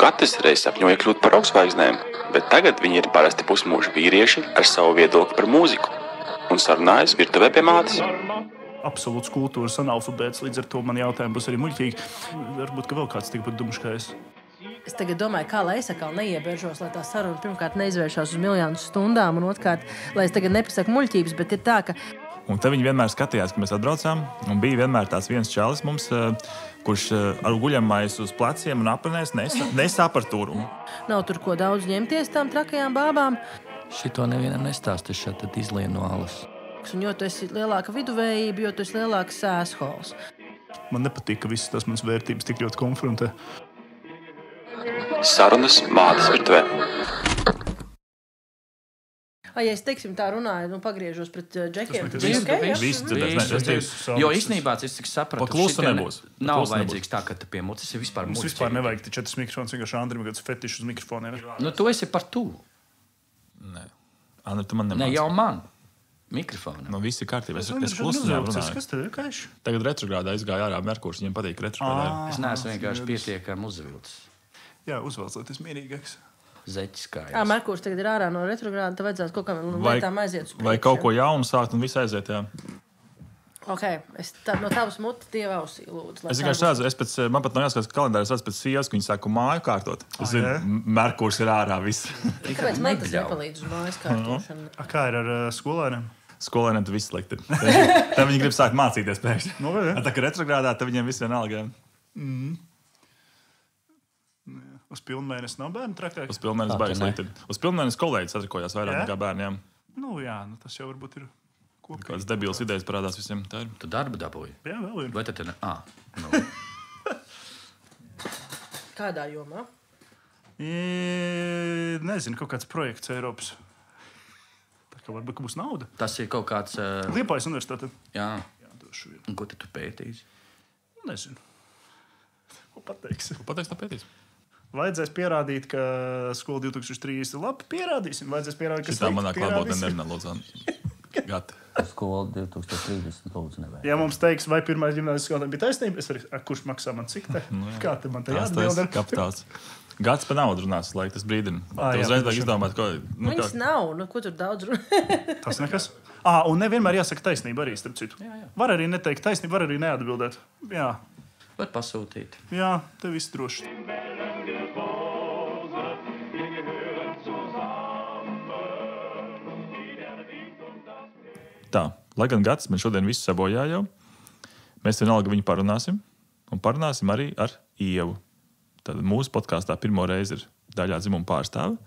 Gatis reiz sapņoja kļūt par rokkzvaigznēm, bet tagad viņi ir parasti pusmūža vīrieši ar savu viedokli par mūziku un sarunājas virtuvē pie mātes. Absolūts kultūras analfabēts, līdz ar to man jautājumi būs arī muļķīgi. Varbūt, ka vēl kāds tikpat dumšs kā es. Es tagad domāju, kā lai es atkal neiebežos, lai tā saruna pirmkārt neizvēršās uz miljonu stundām, un otrkārt, lai es tagad nepasaku muļķības, bet ir tā, ka... Un te viņi vienmēr skatījās, ka mēs atbraucām, un bija vienmēr tāds viens čalis mums, kurš ar guļamais uz pleciem un aprenēs nesa aparatūru. Nav tur ko daudz ņemties tām trakajām bābām. Šito nevienam nestāstīšu, tad izlien no alas. Un jo tu esi lielāka viduvējība, jo tu esi lielāks sēshols. Man nepatīk, ka visas tās manas vērtības tik ļoti konfrontē. Sarunas mātes virtuvē. Ja es teiksim tā runāju, pagriežos pret džekiem. Jo īstenībā, es cik sapratu, Paklusu nebūs. Nav vajadzīgs tā, ka tu pie mutes ir vispār Mums muļķīgi. vispār nevajag te 4 mikrofons, vienkārši Andrim kāds fetišs uz mikrofoniem. Nu, tu esi par tu. Nē, Andri, tu man Ne, nemāci. jau man. Mikrofonam. Nu, viss ir kārtībā. Es klusu nerunāju. Kas tev ir kaiši? Tagad retrogrādā izgāja ārā Merkurs, viņiem patīk retrogrādā. Es neesmu vienkārši pietiekami uzvilcis. Jā, uzvalcoties mierīgāks. Zeķis kājās. Merkurs tagad ir ārā no retrogrāda, tad vajadzētu kaut kādām lietām aiziet uz priekšu. Vai kaut ko jaunu sākt un viss aiziet, jā. Ok, es no tavas muti Dieva ausī lūdzu. Es vienkārši redzu, man pat nav jāskatās kalendārs, redzu pēc sievas, ka viņi sāku māju kārtot. Es zinu, Merkurs ir ārā viss. Kāpēc man tas nepalīdz uz mājas kārtošanu? Kā ir ar skolēniem? Skolēniem tu viss slikti. Tad viņi grib sākt mācīties pēkšņi. Nu, vai ne? Tā kā retrogrādā, tad viņiem viss vienalga. Uz pilnmēnesi nav bērnu trakāk? Uz pilnmēnes baigas slikti. Uz pilnmēnes kolēģis satrikojās vairāk nekā bērniem. Nu jā, tas jau varbūt ir kopīgi. Kādas debilas idejas parādās visiem. Tā ir. Tu darbu dabūji? Jā, vēl ir. Vai tad ne? Nu. Kādā jomā? Nezinu, kaut kāds projekts Eiropas. Tā kā varbūt būs nauda. Tas ir kaut kāds... Liepājas universitāte. Jā. Jā, došu vien. Un ko tu pētīsi? Nezinu. Ko pateiks? Ko pateiks, tā pētīs? Vajadzēs pierādīt, ka skola 2003 ir labi. Pierādīsim. Vajadzēs pierādīt, ka Šitā manā klātbūtnē pierādīsim. nerunā, lūdzu. Gati. Skola 2030 lūdzu nevajag. Ja mums teiks, vai pirmais ģimnāzijas skolotājs bija taisnība, es arī, kurš maksā man cik te? Kā te man te jāatbild? Kapitāls. Gads pa naudu runās, lai tas brīdina. Tev jā, uzreiz vajag izdomāt, ko... Viņas nav, ko tur daudz runā. Tas nekas. Un nevienmēr jāsaka taisnība arī, starp citu. Var arī neteikt taisnību, var arī neatbildēt. Jā, Var pasūtīt. jā, te viss droši. Tā, lai gan gads mēs šodien visu sabojā jau, mēs vienalga viņu parunāsim, un parunāsim arī ar Ievu. Tad mūsu podkāstā pirmo reizi ir daļā dzimuma pārstāve,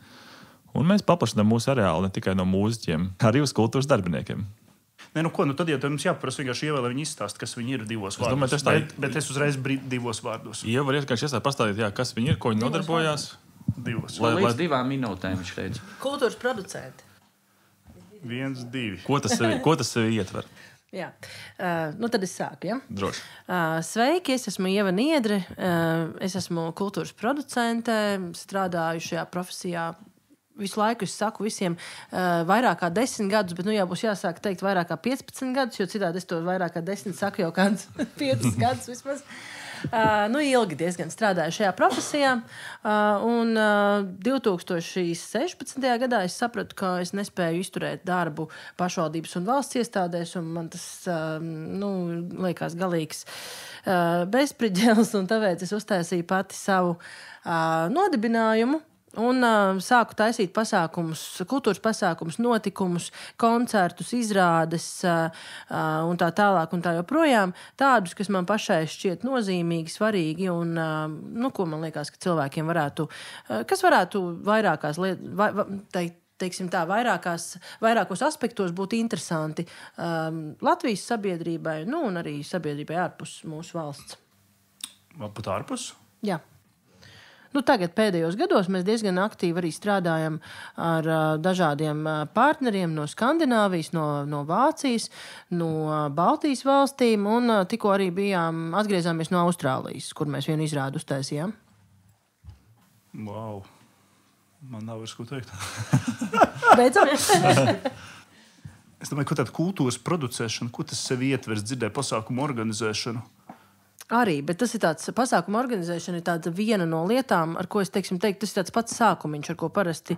un mēs paplašinām mūsu areālu ne tikai no mūziķiem, arī uz kultūras darbiniekiem. Nē, nu ko, nu tad, ja mums jāprasa vienkārši Ievai, lai viņi izstāst, kas viņi ir divos vārdos. domāju, tas tā- Bet es uzreiz divos vārdos. Ieva var vienkārši iesākt pastāstīt, jā, kas viņi ir, ko viņi nodarbojās. Divos. Līdz 2 minūtēm viņš teica. Kultūras producenti. 1, 2. Ko tas sevi ietver? Jā. Nu tad es sāku, ja? Droši. Sveiki, es esmu Ieva Niedre. Es esmu kultūras producente, strādāju šajā profesijā. Visu laiku es saku visiem vairāk kā 10 gadus, bet nu jau būs jāsāk teikt vairāk kā 15 gadus, jo citādi es to vairāk kā 10 saku jau kāds 5 gadus vismaz. Nu, ilgi diezgan strādāju šajā profesijā. Un 2016. gadā es sapratu, ka es nespēju izturēt darbu pašvaldības un valsts iestādēs, un man tas liekas galīgs bezspriģēls, un tāpēc es uztaisīju pati savu nodibinājumu. Un sāku taisīt pasākumus, kultūras pasākumus, notikumus, koncertus, izrādes un tā tālāk un tā joprojām. Tādus, kas man pašai šķiet nozīmīgi, svarīgi un, ko man liekas, ka cilvēkiem varētu, kas varētu vairākās teiksim tā, vairākos aspektos būt interesanti Latvijas sabiedrībai, un arī sabiedrībai ārpus mūsu valsts. Pat ārpus? Jā. Nu, tagad pēdējos gados mēs diezgan aktīvi arī strādājam ar dažādiem partneriem no Skandināvijas, no Vācijas, no Baltijas valstīm un tikko arī atgriezāmies no Austrālijas, kur mēs vienu izrādu uztaisījām. Wow. Man nav vairs ko teikt. Beidzam? Es domāju, ko tāda kultūras producēšana, ko tas sev ietvers, dzirdēja pasākumu organizēšanu. Arī, bet tas ir tāds pasākuma organizēšana, ir tāda viena no lietām, ar ko es teiktu, tas ir tāds pats sākumiņš, ar ko parasti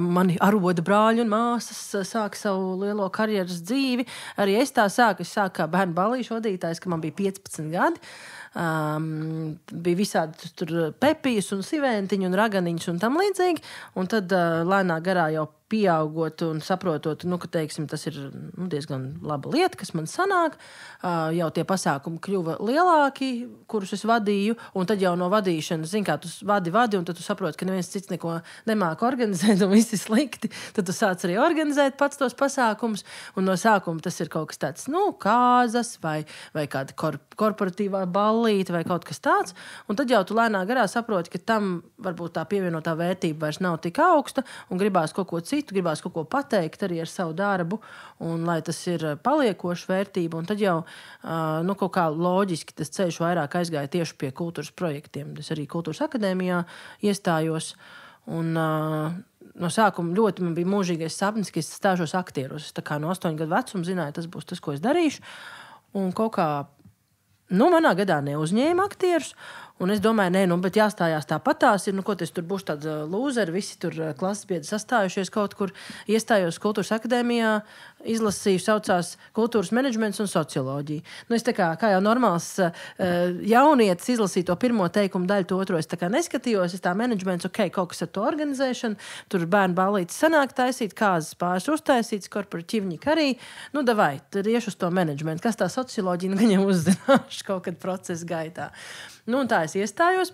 mani aroda brāļi un māsas sāk savu lielo karjeras dzīvi. Arī es tā sāku, kā bērnu ballīšu vadītājs, ka man bija 15 gadi. Bija visādi tur pepijas un siventiņi un raganiņas un tam līdzīgi. Un tad lēnā garā jau pieaugot un saprotot, ka, teiksim, tas ir diezgan laba lieta, kas man sanāk. Jau tie pasākumi kļuva lielāki, kurus es vadīju, un tad jau no vadīšanas, kā tu vadi, un tad tu saproti, ka neviens cits neko nemāk organizēt, un viss ir slikti. Tad tu sāc arī organizēt pats tos pasākumus, un no sākuma tas ir kaut kas tāds, kāzas vai kāda korporatīvā ballīte vai kaut kas tāds, un tad jau tu lēnā garā saproti, ka tam varbūt tā pievienotā vērtība vairs nav tik augsta, un gribās kaut ko citu, gribās kaut ko pateikt arī ar savu darbu, un lai tas ir paliekoša vērtība, un tad jau kaut kā loģiski tas ceļš vairāk aizgāja tieši pie kultūras projektiem. Es arī Kultūras akadēmijā iestājos, un no sākuma ļoti man bija mūžīgais sapnis, ka es stāšos aktieros. Es tā kā no 8 gadu vecuma zināju, tas būs tas, ko es darīšu, un kaut kā manā gadā neuzņēma aktierus, un es domāju, bet jāstājās tāpatās ir, ko tas tur būs tāds lūzeri, visi tur klases biedri sastājušies kaut kur, iestājos Kultūras akadēmijā, izlasīju, saucās Kultūras menedžments un socioloģija. Es tā kā jau normāls jaunietis izlasīju to pirmo teikumu daļu, to otro es tā kā neskatījos, es tā menedžments, kaut kas ar to organizēšanu, tur bērnu ballītes sanāk taisīt, kāzas pāris uztaisīts, korporatīvņiki arī, davai, tad iešu uz to menedžmentu, kas tā socioloģija, viņam uzzināšu kaut kad procesa gaitā. Un tā es iestājos.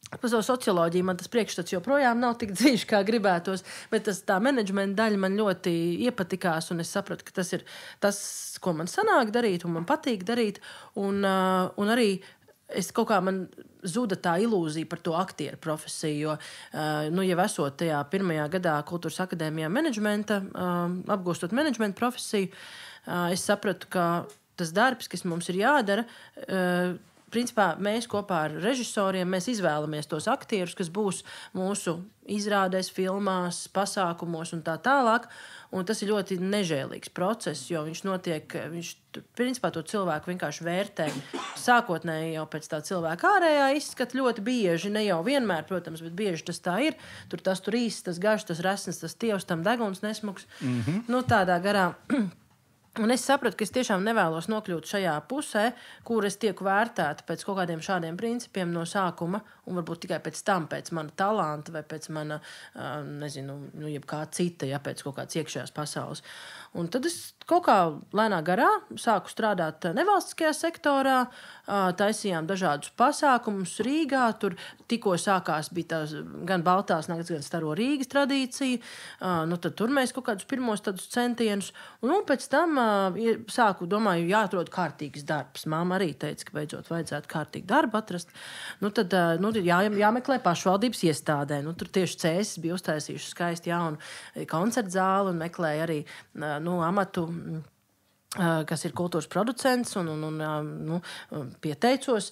Par savu socioloģiju man tas priekšstats joprojām nav tik dzīves, kā gribētos, bet tā menedžmenta daļa man ļoti iepatikās, un es sapratu, ka tas ir tas, ko man sanāk darīt, un man patīk darīt, un arī es kaut kā man zuda tā ilūzija par to aktieru profesiju, jo, jau esot tajā pirmajā gadā Kultūras akadēmijā menedžmenta, apgūstot menedžmenta profesiju, es sapratu, ka tas darbs, kas mums ir jādara, principā mēs kopā ar režisoriem mēs izvēlamies tos aktierus, kas būs mūsu izrādēs, filmās, pasākumos un tā tālāk. Un tas ir ļoti nežēlīgs process, jo viņš principā to cilvēku vienkārši vērtē sākotnēji jau pēc tā cilvēka ārējā izskata ļoti bieži, ne jau vienmēr, protams, bet bieži tas tā ir. Tur īsts, tas garš, tas resns, tas tievs, tam deguns nesmuks. Tādā garā. Un es sapratu, ka es tiešām nevēlos nokļūt šajā pusē, kur es tieku vērtēta pēc kaut kādiem šādiem principiem no sākuma, un varbūt tikai pēc tam, pēc mana talanta vai pēc mana, jebkā cita, pēc kaut kādas iekšējās pasaules. Un tad es kaut kā lēnā garā sāku strādāt nevalstiskajā sektorā, taisījām dažādus pasākumus Rīgā, tur tikko sākās bija tās gan Baltās nakts, gan Staro Rīgas tradīcija, tad tur mēs kaut kādus pirmos tādus centienus, un pēc tam sāku, domāju, jāatrod kārtīgs darbs. Māma arī teica, ka beidzot vajadzētu kārtīgu darbu atrast. Tad jāmeklē pašvaldības iestādē. Tur tieši Cēsis bija uztaisījuši skaisti jaunu koncertu zāli un meklēja arī amatu, kas ir kultūras producents, un pieteicos,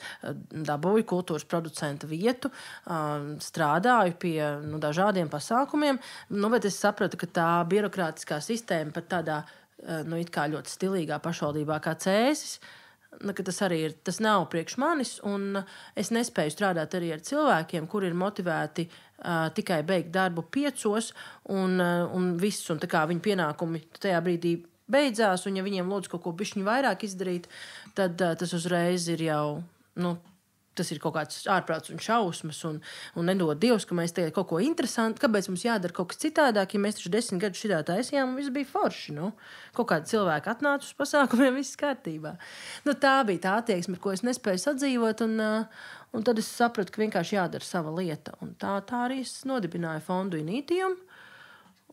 dabūju kultūras producenta vietu, strādāju pie dažādiem pasākumiem, bet es sapratu, ka tā birokrātiskā sistēma pat tādā it kā ļoti stilīgā pašvaldībā kā Cēsis, ka tas nav priekš manis, un es nespēju strādāt arī ar cilvēkiem, kuri ir motivēti tikai beigt darbu 5 un viss, un tā kā viņu pienākumi tajā brīdī beidzās, un ja viņiem lūdzu kaut ko bišķiņu vairāk izdarīt, tad tas uzreiz ir jau, tas ir kaut kāds ārprāts un šausmas, un nedod Dievs, ka mēs tagad kaut ko interesantu, kāpēc mums jādara kaut kas citādāk, ja mēs taču 10 gadus šitā taisījām, un viss bija forši, Kaut kādi cilvēki atnāca uz pasākumiem, viss kārtībā. Tā bija tā attieksme, ar ko es nespēju sadzīvot, un tad es sapratu, ka vienkārši jādara sava lieta, un tā arī es nodibināju fondu Initium,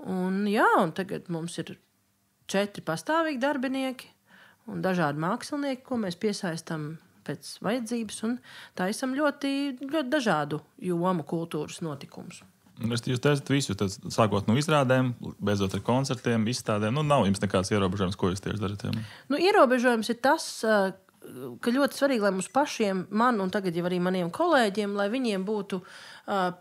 un tagad mums ir 4 pastāvīgi darbinieki un dažādi mākslinieki, ko mēs piesaistam pēc vajadzības un taisam ļoti, ļoti dažādu jomu kultūras notikumus. Jūs taisat visu, sākot no izrādēm, beidzot ar koncertiem, izstādēm. Nav jums nekāds ierobežojums, ko jūs tieši darat? Ierobežojums ir tas, ka ļoti svarīgi, lai mums pašiem, man un tagad jau arī maniem kolēģiem, lai viņiem būtu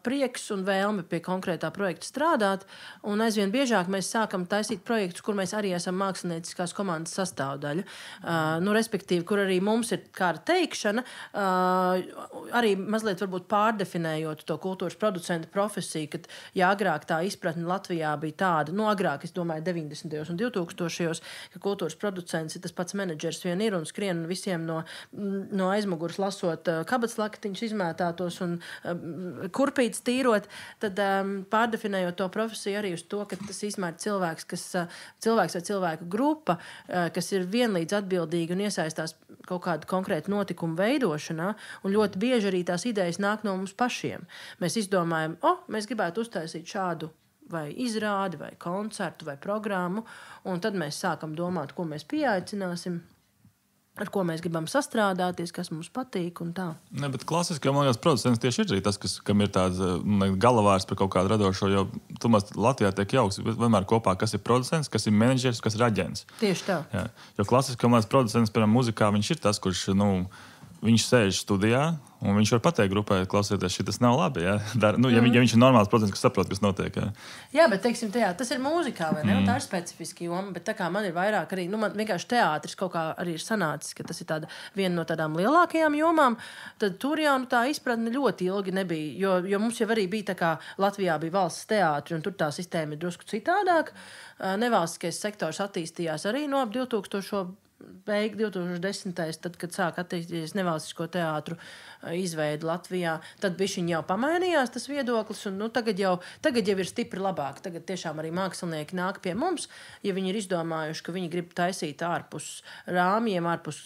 prieks un vēlme pie konkrētā projekta strādāt, un aizvien biežāk mēs sākam taisīt projektus, kur mēs arī esam mākslinieckās komandas sastāvdaļa. Respektīvi, kur arī mums ir kāda teikšana, arī mazliet varbūt pārdefinējot to kultūras producenta profesiju, kad agrāk tā izpratne Latvijā bija tāda, agrāk, es domāju, 90. un 2000. Ka kultūras producents ir tas pats menedžers vien ir un skrien visiem no aizmuguras lasot kabatslakatiņus izmētātos un kurpītes tīrot, tad pārdefinējot to profesiju arī uz to, ka tas izmēr cilvēks vai cilvēku grupa, kas ir vienlīdz atbildīgi un iesaistās kaut kādu konkrētu notikumu veidošanā, un ļoti bieži arī tās idejas nāk no mums pašiem. Mēs izdomājam, mēs gribētu uztaisīt šādu vai izrādi, vai koncertu, vai programmu, un tad mēs sākam domāt, ko mēs pieaicināsim, ar ko mēs gribam sastrādāties, kas mums patīk un tā. Ne, bet klasiski, man liekas, producents tieši ir tas, kam ir tāds galavārs par kaut kādu radošo, jo tomēr Latvijā tiek jauks vienmēr kopā, kas ir producents, kas ir menedžers, kas ir aģents. Tieši tā. Jā. Jo klasiski, man liekas, producents, piemēram, muzikā, viņš ir tas, kurš, viņš sēž studijā, un viņš var pateikt grupai, klausieties, šitas nav labi. Ja, ja viņš ir normāls producents, kas saprot, kas notiek. Jā, bet, teiksim, tas ir mūzikā, vai ne? Tā ir specifiski joma, bet tā kā man ir vairāk arī, man vienkārši teātris kaut kā arī ir sanācis, ka tas ir viena no tādām lielākajām jomām, tad tur jau tā izpratne ļoti ilgi nebija, jo mums jau arī bija tā kā Latvijā bija valsts teātri, un tur tā sistēma ir drusku citādāk. Nevalstiskais sektors attīstījās arī no 2000. Beig 2010. Tad, kad sāk attīstīties nevalstisko teātru izveidi Latvijā, tad bišķiņ jau pamainījās tas viedoklis, un tagad jau ir stipri labāk. Tagad tiešām arī mākslinieki nāk pie mums, ja viņi ir izdomājuši, ka viņi grib taisīt ārpus rāmjiem, ārpus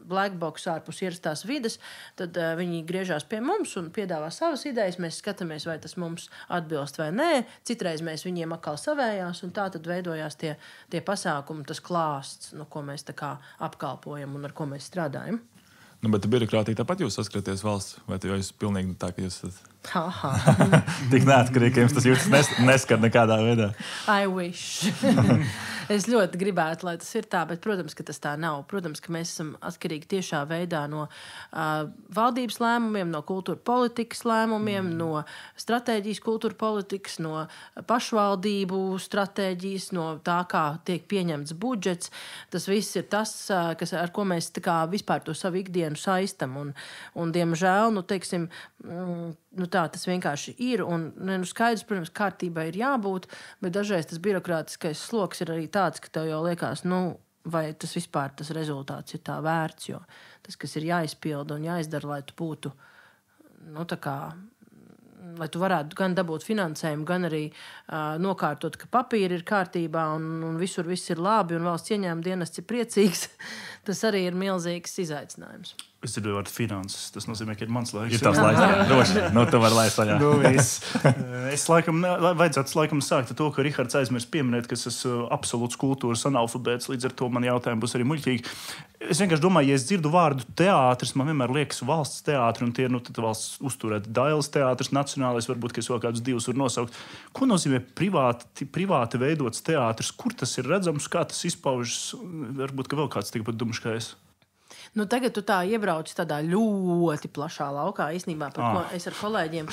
blackbox, ārpus ierastās vides, tad viņi griežās pie mums un piedāvā savas idejas, mēs skatāmies, vai tas mums atbilst vai nē, citreiz mēs viņiem atkal savējās, un tā tad veidojās tie pasākumi, tas klāsts, ko mēs tā kā apkalpojam un ar ko mēs strādājam. Bet birokrātija tāpat jūs saskaraties valsts, vai jūs pilnīgi tā, ka jūs esat tik neatkarīgi, ka jums tas jūtas neskar nekādā veidā? I wish. Es ļoti gribētu, lai tas ir tā, bet, protams, ka tas tā nav. Protams, ka mēs esam atkarīgi tiešā veidā no valdības lēmumiem, no kultūra politikas lēmumiem, no stratēģijas kultūra politikas, no pašvaldību stratēģijas, no tā, kā tiek pieņemts budžets. Tas viss ir tas, ar ko mēs tā kā vispār to savu ikdienu saistam. Un diemžēl, teiksim, tā tas vienkārši ir. Un skaidrs, protams, kārtībai ir jābūt, bet dažreiz tas birokrātiskais sloks ir arī tāds, ka tev jau liekas, vai tas vispār tas rezultāts ir tā vērts, jo tas, kas ir jāizpilda un jāizdara, lai tu būtu, lai tu varētu gan dabūt finansējumu, gan arī nokārtot, ka papīri ir kārtībā un visur viss ir labi un valsts ieņēmuma dienests ir priecīgs. Tas arī ir milzīgs izaicinājums. Es dzirdu vārdu finanses. Tas nozīmē, ka ir mans laiks. Ir tavs laiks, jā. Droši. Tu vari laist vaļā. Es vajadzētu sākt ar to, ka Rihards aizmirst pieminēt, ka es esmu absolūts kultūras analfabēts, līdz ar to man jautājumi būs arī muļķīgi. Es vienkārši domāju, ja es dzirdu vārdu teātris, man vienmēr liekas valsts teātri, un tie ir valsts uzturēti Dailes teātris, nacionālais, varbūt, ka es vēl kādus divus var nosaukt. Ko nozīmē privāti veidots teātris? Kur tas ir redzams, kā tas izpaužas? Varbūt, ka vēl kāds tikpat dumšs kā es. Tagad tu tā iebrauc tādā ļoti plašā laukā, īstenībā, par ko es ar kolēģiem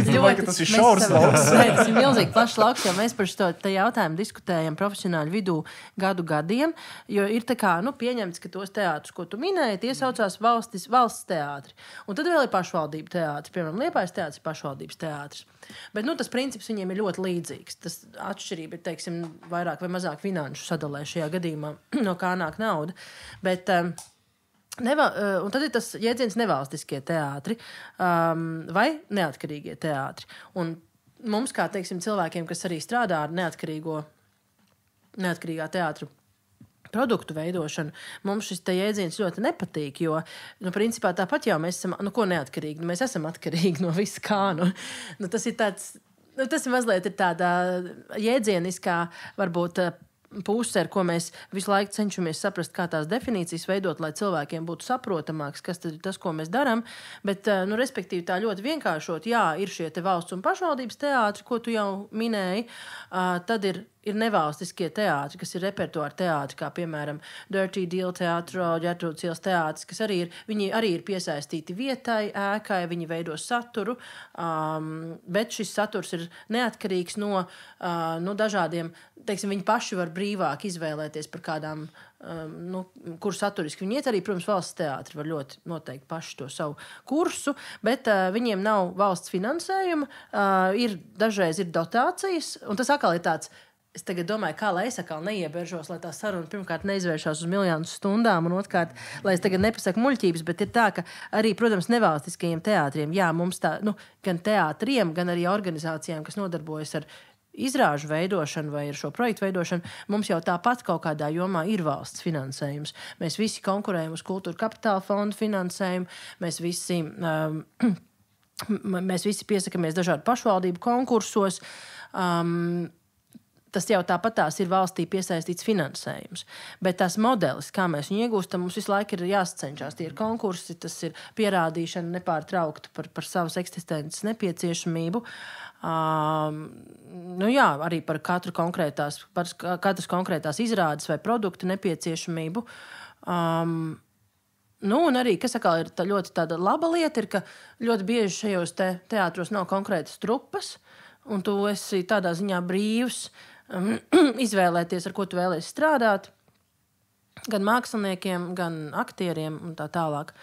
ļoti... Tas ir šaurs lauks. Tas ir milzīgi plašs lauks, jo mēs par šo jautājumu diskutējam profesionāļu vidū gadiem, jo ir tā kā, pieņemts, ka tos teātrus, ko tu minēji, tie saucās valsts teātri. Un tad vēl ir pašvaldību teātris, piemēram, Liepājas teātris ir pašvaldības teātris. Bet, tas princips viņiem ir ļoti līdzīgs. Tas atšķirība ir, teiksim, vairāk vai mazāk finanšu sadalē šajā gadījumā, no kā nāk nauda. Bet... un tad ir tas jēdziens nevalstiskie teātri vai neatkarīgie teātri. Un mums, kā teiksim, cilvēkiem, kas arī strādā ar neatkarīgā teātra produktu veidošanu, mums šis te jēdziens ļoti nepatīk, jo, principā tāpat jau mēs esam, ko neatkarīgi, mēs esam atkarīgi no viss kā, tas ir tāds, tas ir mazliet ir tādā jēdzieniskā, varbūt, puse, ar ko mēs visu laiku cenšamies saprast, kā tās definīcijas veidot, lai cilvēkiem būtu saprotamāks, kas tad ir tas, ko mēs darām. Bet, respektīvi, tā ļoti vienkāršot, jā, ir šie te valsts un pašvaldības teātri, ko tu jau minēji, tad ir ir nevalstiskie teātri, kas ir repertuāri teātri, kā piemēram Dirty Deal teātro, Ģertrūdes ielas teātris, kas viņi arī ir piesaistīti vietai, ēkai, viņi veido saturu, bet šis saturs ir neatkarīgs no dažādiem, teiksim, viņi paši var brīvāk izvēlēties par kādām, kur saturiski viņi iet. Arī, protams, valsts teātri var ļoti noteikti paši to savu kursu, bet viņiem nav valsts finansējuma, dažreiz ir dotācijas, un tas atkal ir tāds. Es tagad domāju, kā lai es atkal neieberžos, lai tā saruna pirmkārt neizvēršās uz miljonu stundām, un otrkārt, lai es tagad nepasaku muļķības, bet ir tā, ka arī, protams, nevalstiskajiem teātriem, jā, mums tā, gan teātriem, gan arī organizācijām, kas nodarbojas ar izrāžu veidošanu vai ar šo projektu veidošanu, mums jau tāpat kaut kādā jomā ir valsts finansējums. Mēs visi konkurējam uz Kultūra Kapitāla fondu finansējumu, mēs visi piesakamies dažādu pašvaldību konkursos, tas jau tāpatās ir valstī piesaistīts finansējums. Bet tās modelis, kā mēs viņu iegūstam, mums visu laiku ir jāsacenšās. Tie ir konkursi, tas ir pierādīšana nepārtrauktu par savas eksistences nepieciešamību. Arī par katras konkrētās izrādes vai produktu nepieciešamību. Un arī, kas atkal ir ļoti tāda laba lieta, ir, ka ļoti bieži šajos teātros nav konkrētas trupas, un tu esi tādā ziņā brīvs izvēlēties, ar ko tu vēlies strādāt, gan māksliniekiem, gan aktieriem un tā tālāk.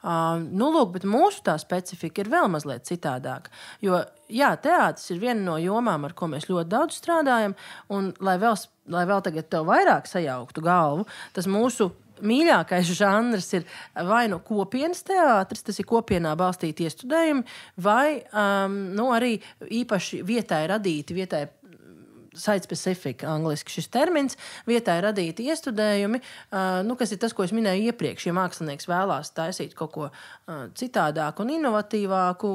Bet mūsu tā specifika ir vēl mazliet citādāka. Jo, jā, teātris ir viena no jomām, ar ko mēs ļoti daudz strādājam, un lai vēl tagad tev vairāk sajauktu galvu, tas mūsu mīļākais žanrs ir vai kopienas teātris, tas ir kopienā balstīti iestudējumi, vai arī īpaši vietai radīti, site-specific, angliski šis termins, vietai radīti iestudējumi, kas ir tas, ko es minēju iepriekš. Ja mākslinieks vēlās taisīt kaut ko citādāku un inovatīvāku,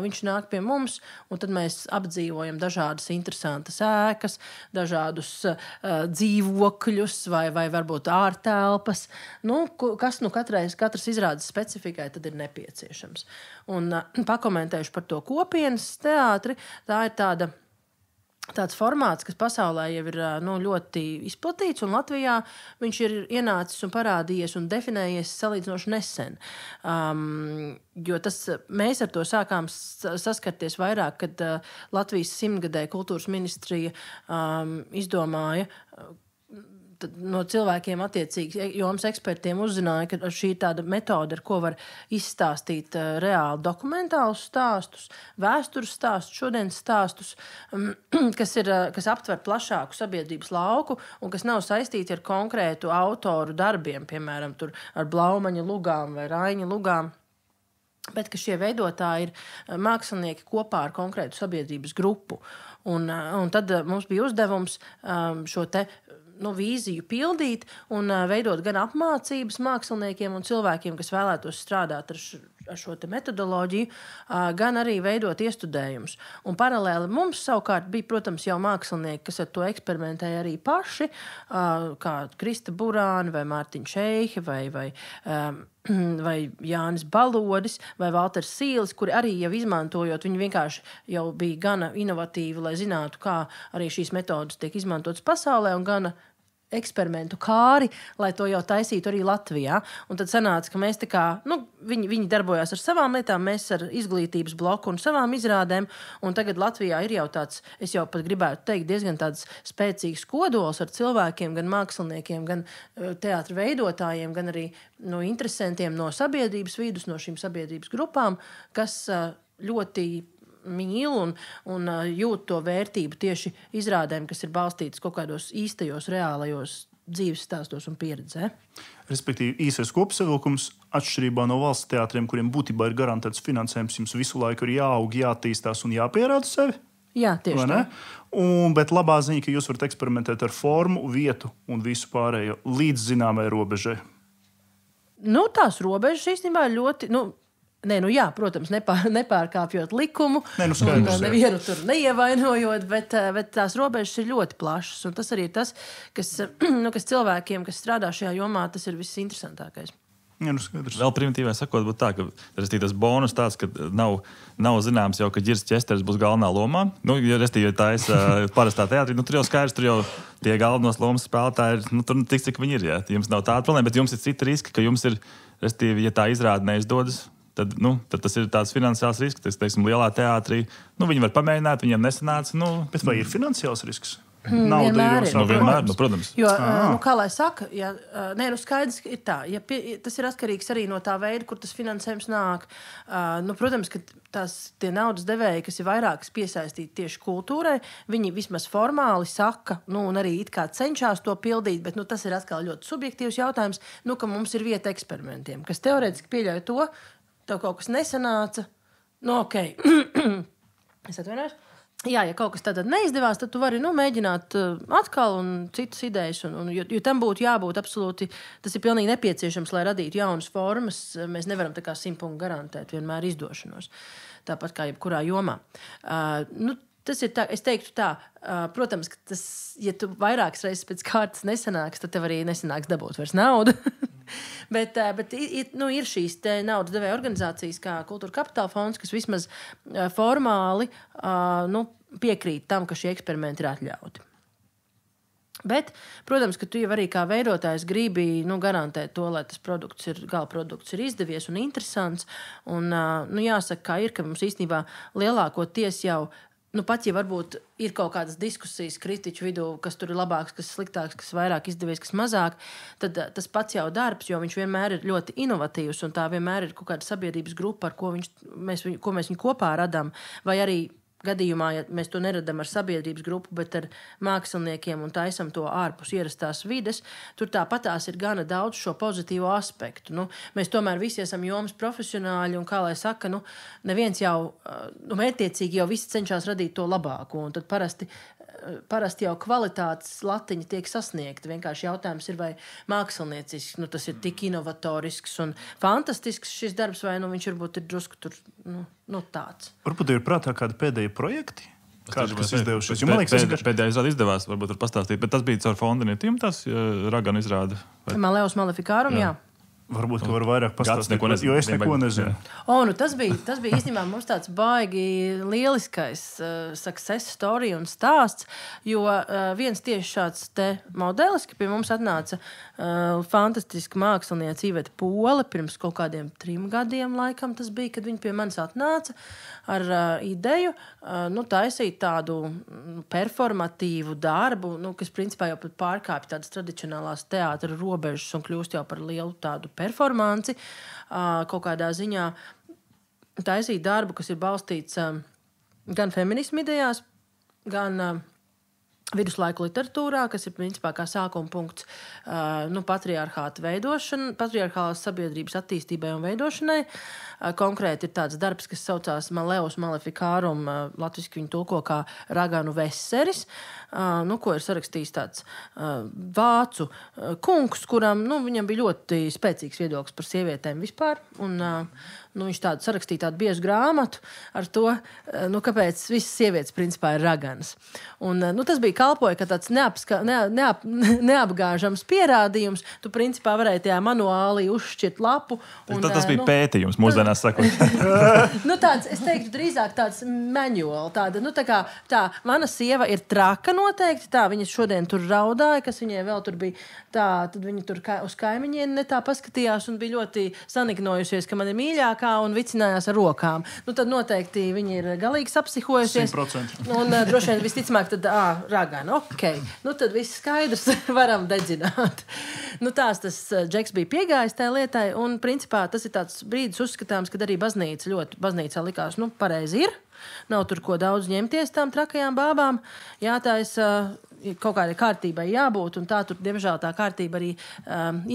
viņš nāk pie mums, un tad mēs apdzīvojam dažādas interesantas ēkas, dažādus dzīvokļus vai varbūt ārtelpas. Kas katras izrādes specifikai tad ir nepieciešams. Un pakomentējuši par to kopienas teātri, tā ir tāds formāts, kas pasaulē jau ir ļoti izplatīts, un Latvijā viņš ir ienācis un parādījies un definējies salīdzinoši nesen. Jo mēs ar to sākām saskarties vairāk, kad Latvijas 100-gadē kultūras ministrija izdomāja, no cilvēkiem attiecīgi jomas ekspertiem uzzināja, ka šī ir tāda metode, ar ko var izstāstīt reāli dokumentālus stāstus, vēstures stāstus, šodienas stāstus, kas aptver plašāku sabiedrības lauku un kas nav saistīti ar konkrētu autoru darbiem, piemēram, tur ar Blaumaņa lugām vai Raiņa lugām. Bet ka šie veidotāji ir mākslinieki kopā ar konkrētu sabiedrības grupu. Un tad mums bija uzdevums šo vīziju pildīt un veidot gan apmācības māksliniekiem un cilvēkiem, kas vēlētos strādāt ar šo metodoloģiju, gan arī veidot iestudējumus. Un paralēli mums savukārt bija, protams, jau mākslinieki, kas ar to eksperimentēja arī paši, kā Krista Burāna vai Mārtiņš Eihe vai Jānis Balodis vai Valters Sīlis, kuri arī jau izmantojot, viņi vienkārši jau bija gana inovatīvi, lai zinātu, kā arī šīs metodas tiek izmantotas pasaulē un gana eksperimentu kāri, lai to jau taisītu arī Latvijā. Un tad sanāca, ka mēs viņi darbojās ar savām lietām, mēs ar izglītības bloku un savām izrādēm, un tagad Latvijā ir jau tāds, es jau pat gribētu teikt, diezgan tāds spēcīgs kodols ar cilvēkiem, gan māksliniekiem, gan teātra veidotājiem, gan arī no interesantiem no sabiedrības vidus, no šīm sabiedrības grupām, kas ļoti mīl un jūt to vērtību tieši izrādēm, kas ir balstītas kaut kādos īstajos, reālajos dzīves stāstos un pieredzē. Respektīvi, īsais kopsavilkums atšķirībā no valsts teātriem, kuriem būtībā ir garantēts finansējums, jums visu laiku ir jāaug, jātīstās un jāpierāda sevi. Jā, tieši tā. Bet labā ziņa, ka jūs varat eksperimentēt ar formu, vietu un visu pārējo līdz zināmai robežai. Tās robežas īstenībā ļoti... protams, nepārkāpjot likumu, nevienu tur neievainojot, bet tās robežas ir ļoti plašas. Un tas arī ir tas, kas cilvēkiem, kas strādā šajā jomā, tas ir viss interesantākais. Jā, skaidrs. Vēl primitīvai sakot, būtu tā, ka tas bonus tāds, ka nav zināms jau, ka Ģirs Česteris būs galvenā lomā. Ja parastā teātrī, tur jau skaidrs, tur jau tie galvenos lomas spēlētāji ir, tur tik, cik viņi ir, jā. Jums nav tāda problēma, bet jums ir cita riska, ka jums ir, ja tā izrāda neizdodas, tad tas ir tāds finansiāls risks, teiksim, lielā teātrī. Viņi var pamēģināt, viņiem nesanāca. Bet vai ir finansiāls risks? Vienmēr ir. Vienmēr, protams. Jo, kā lai saka, skaidrs ir tā, tas ir atkarīgs arī no tā veida, kur tas finansējums nāk. Protams, ka tie naudas devēji, kas ir vairākas piesaistīti tieši kultūrai, viņi vismaz formāli saka, un arī it kā cenšas to pildīt, bet tas ir atkal ļoti subjektīvs jautājums, ka mums ir vieta eksperimentiem, kas teorētiski pieļauj to, tev kaut kas nesanāca, ok, es atvainojos. Jā, ja kaut kas tad neizdevās, tad tu vari mēģināt atkal un citas idejas. Jo tam būtu jābūt absolūti, tas ir pilnīgi nepieciešams, lai radītu jaunas formas. Mēs nevaram tā kā 100% garantēt vienmēr izdošanos. Tāpat kā jebkurā jomā. Tas ir tā, es teiktu tā, protams, ka tas, ja tu vairākas reizes pēc kārtas nesanāks, tad tev arī nesanāks dabūt vairs naudu. bet ir šīs naudas devēja organizācijas kā Kultūra Kapitāla fonds, kas vismaz formāli piekrīt tam, ka šie eksperimenti ir atļauti. Bet, protams, ka tu jau arī kā veidotājs gribi garantēt to, lai tas gala produkts ir izdevies un interesants. Un jāsaka, kā ir, ka mums īstenībā lielākoties jau pat, ja varbūt ir kaut kādas diskusijas kritiķu vidū, kas tur ir labāks, kas sliktāks, kas vairāk izdevies, kas mazāk, tad tas pats jau darbs, jo viņš vienmēr ir ļoti inovatīvs un tā vienmēr ir kaut kāda sabiedrības grupa, ar ko mēs viņu kopā radām, vai arī gadījumā, ja mēs to neradam ar sabiedrības grupu, bet ar māksliniekiem un taisam to ārpus ierastās vides, tur tāpatās ir gana daudz šo pozitīvo aspektu. Mēs tomēr visi esam jomas profesionāļi un, kā lai saka, neviens jau, mērķtiecīgi jau visi cenšas radīt to labāko, un tad parasti jau kvalitātes latiņa tiek sasniegta. Vienkārši jautājums ir, vai māksliniecisks, tas ir tik inovatorisks un fantastisks šis darbs, vai viņš varbūt ir drusku tur, tāds. Varbūt ir prātā kādi pēdējie projekti? Kādi, kas izdevušies? Pēdējā izrāda izdevās, varbūt var pastāstīt, bet tas bija caur fondu netīm, tas Raganu izrāda? Maleus Maleficarum, jā. Varbūt, ka var vairāk pastāstīt, jo es neko nezinu. Tas bija īstenībā mums tāds baigi lieliskais success story un stāsts, jo viens tieši šāds te modelis, ka pie mums atnāca fantastiska māksliniece Iveta Pole pirms kaut kādiem 3 gadiem laikam tas bija, kad viņa pie manis atnāca ar ideju taisīt tādu performatīvu darbu, kas principā jau pat pārkāpja tādas tradicionālās teātra robežas un kļūst jau par lielu tādu performanci, kaut kādā ziņā taisīt darbu, kas ir balstīts gan feminismu idejās, gan viduslaiku literatūrā, kas ir principā kā sākuma punkts patriarchālās sabiedrības attīstībai un veidošanai. Konkrēti ir tāds darbs, kas saucās Maleus Maleficarum, latviski viņu tulko kā Raganu Veseris, ko ir sarakstījis tāds vācu kungs, kuram viņam bija ļoti spēcīgs viedoklis par sievietēm vispār, un viņš tādu sarakstīja tādu biezu grāmatu ar to, kāpēc visas sievietes principā ir raganas. Un tas bija kalpoja, ka tāds neapgāžams pierādījums, tu principā varēji tajā manuāli uzšķirt lapu. Un, tas bija pētījums, mūsdienās sakot. Tāds, es teiktu, drīzāk tāds manuāli, tā, mana sieva ir traka noteikti, tā, viņa šodien tur raudāja, kas viņai vēl tur bija, tā, tad viņa tur uz kaimiņiem ne tā paskatījās un bija ļoti saniknojusies, ka man ir mīļākā un vicinājās ar rokām. Tad noteikti viņi ir galīgi sapsihojusies. 100%. Un droši vien visticamāk, tad ragana, ok. Tad viss skaidrs, varam dedzināt. Tas Džeks bija piegājis tajā lietai, un principā tas ir tāds brīdis uzskatāms, kad arī baznīcā likās, pareizi ir. Nav tur ko daudz ņemties tām trakajām bābām. Jātaisa kaut kādai kārtībai jābūt, un tā tur, diemžēl, tā kārtība arī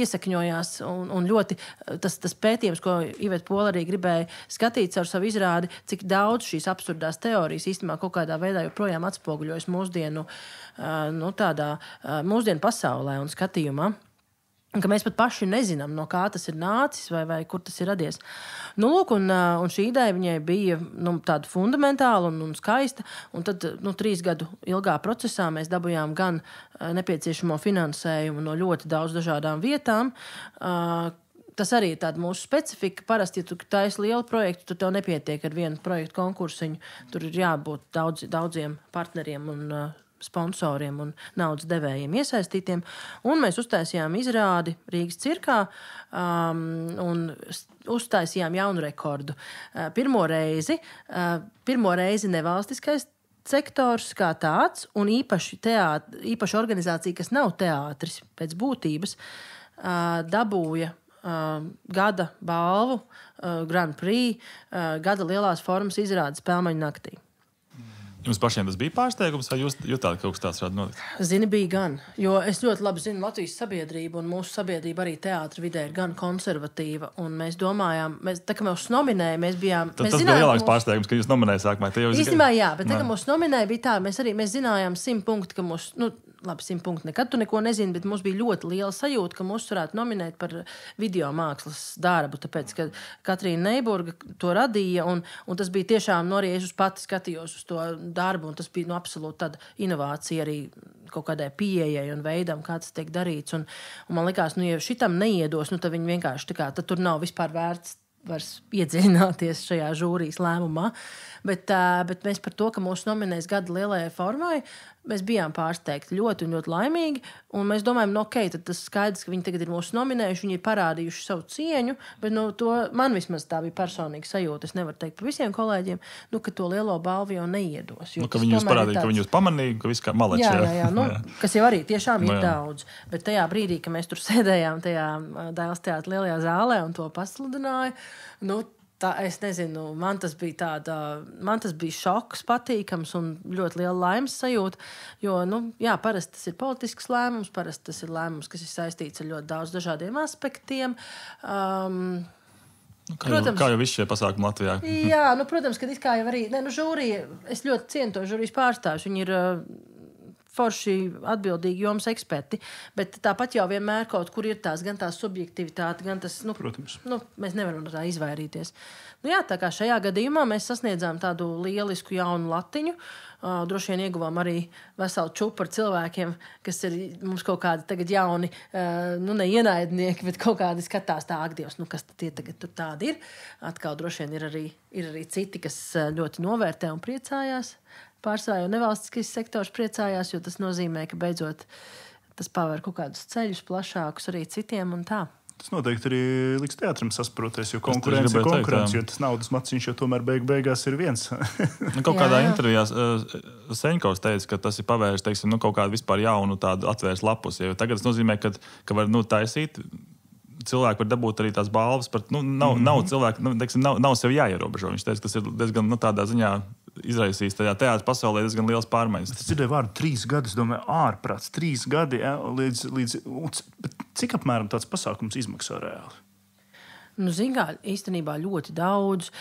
iesakņojās, un ļoti tas pētījums, ko Iveta Pole arī gribēja skatīt ar savu izrādi, cik daudz šīs absurdās teorijas īstenībā kaut kādā veidā joprojām atspoguļojas mūsdienu pasaulē un skatījumā. Un ka mēs pat paši nezinām, no kā tas ir nācis vai kur tas ir radies. Un šī ideja viņai bija tāda fundamentāla un skaista, un tad 3 gadu ilgā procesā mēs dabujām gan nepieciešamo finansējumu no ļoti daudz dažādām vietām, tas arī ir tāda mūsu specifika. Parasti, ja tu taisi lielu projektu, tad tev nepietiek ar vienu projektu konkursiņu. Tur ir jābūt daudziem partneriem un sponsoriem un naudas devējiem iesaistītiem. Un mēs uztaisījām izrādi Rīgas cirkā un uztaisījām jaunu rekordu. Pirmo reizi nevalstiskais sektors kā tāds un īpaši organizācija, kas nav teātris pēc būtības, dabūja gada balvu, Grand Prix, gada lielās formas izrādes Pelmeņu naktī. Jums pašiem tas bija pārsteigums, vai jūs jutāt, ka kaut kas tāds varētu notikt? Zini, bija gan. Jo es ļoti labi zinu Latvijas sabiedrību, un mūsu sabiedrība arī teātra vidē ir gan konservatīva. Un mēs domājām, tā kā mūs nominēja, mēs bijām... Tas bija lielāks pārsteigums, ka jūs nominēja sākumā. Īstenībā jā, bet tā kā mūs nominēja, bija tā, mēs zinājām 100 punktu, ka mūs... Labi, 100 punkti nekad tu neko nezini, bet mums bija ļoti liela sajūta, ka mūs varētu nominēt par video mākslas darbu, tāpēc, ka Katrīna Neiburga to radīja, un tas bija tiešām, arī es uz pati skatījos uz to darbu, un tas bija absolūti tāda inovācija arī kaut kādai pieejai un veidam, kā tas tiek darīts, un man likās, ja šitam neiedos, tad viņi vienkārši tad tur nav vispār vērts iedziļināties šajā žūrijas lēmumā, bet mēs par to, ka mūs nominēs gada lielajai formai, mēs bijām pārsteigti ļoti un ļoti laimīgi, un mēs domājam, tad tas skaidrs, ka viņi tagad ir mūs nominējuši, viņi ir parādījuši savu cieņu, bet to man vismaz tā bija personīga sajūta, es nevaru teikt par visiem kolēģiem, ka to lielo balvu jau neiedos. Ka viņi jūs parādīja, ka viņi jūs pamanīja, ka viss kā malečs. Jā, kas jau arī tiešām ir daudz, bet tajā brīdī, ka mēs tur sēdējām tajā Dailes teātra lielajā zālē un to pasludināja, es nezinu, man tas bija šoks, patīkams un ļoti liela laimes sajūta, jo, parasti tas ir politisks lēmums, parasti tas ir lēmums, kas ir saistīts ar ļoti daudz dažādiem aspektiem. Protams, kā jau viss šie pasākumi Latvijā. Jā, protams, ka kā jau arī, žūrija, es ļoti cienu to žūrijas pārstāvjus, viņi ir forši atbildīgi jomas eksperti, bet tāpat jau vienmēr kaut kur ir gan tās subjektivitāte, gan tas, protams. Mēs nevaram no tā izvairīties. Tā kā šajā gadījumā mēs sasniedzām tādu lielisku jaunu latiņu, droši vien ieguvām arī veselu čupu ar cilvēkiem, kas ir mums kaut kādi tagad jauni, ne ienaidnieki, bet kaut kādi skatās tā, ak, Dievs, kas tad tie tagad tur tādi ir. Atkal droši vien ir arī citi, kas ļoti novērtē un priecājās. Pārsvarā jau nevalstiskais sektors priecājās, jo tas nozīmē, ka beidzot tas paver kaut kādus ceļus plašākus arī citiem un tā. Tas noteikti arī liks teātrim sasproties, jo konkurence ir konkurence, jo tas naudas maciņš jau tomēr beigās ir viens. Kaut kādā intervijā Seņkovs teica, ka tas ir pavērs, kaut kādu vispār jaunu tādu atvērs lapus, jo tagad tas nozīmē, ka var taisīt. Cilvēki var dabūt arī tās balvas, nav cilvēki, nav sev jāierobežo. Viņš teica, tas ir diezgan tādā ziņā izraisījis tajā teātra pasaulē diezgan liels pārmaiņas. Es dzirdēju vārdu 3 gadus, domāju, ārprāts, 3 gadi, līdz cik apmēram tāds pasākums izmaksā reāli? Īstenībā ļoti daudz.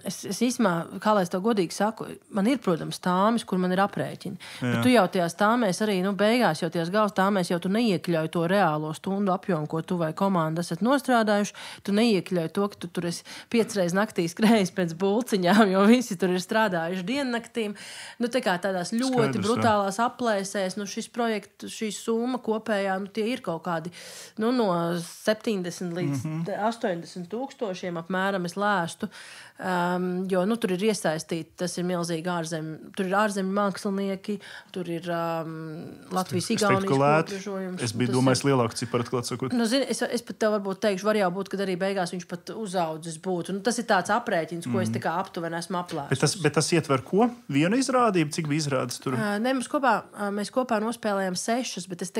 Es īstenībā, kā lai es to godīgi saku, man ir, protams, tāmes, kur man ir aprēķini. Bet tu jau tajās tāmēs arī, beigās jau tajās galvas tāmēs jau tu neiekļauj to reālo stundu apjomu, ko tu vai komanda esat nostrādājuši. Tu neiekļauj to, ka tu tur esi 5 reizes naktī skrējis pēc bulciņām, jo visi tur ir strādājuši diennaktīm. Tā kā tādās ļoti brutālās aplēsēs, šis projekts, šī summa kopējā, tie ir kaut kādi, no 70 līdz 80 000 apmēram es lēstu, jo tur ir iesaistīti, tas ir milzīgi tur ir ārzemju mākslinieki, tur ir Latvijas Igaunijas kopiežojums. Es biju domājis lielāku ciparu, atklāt sakot. Es pat tev varbūt teikšu, var jau būt, kad arī beigās viņš pat uzaudzis būtu. Tas ir tāds aprēķins, ko es tā kā aptuveni esmu aplēsis. Bet tas ietver ko? Vienu izrādību? Cik bija izrādes tur? Mēs kopā nospēlējām 6, bet es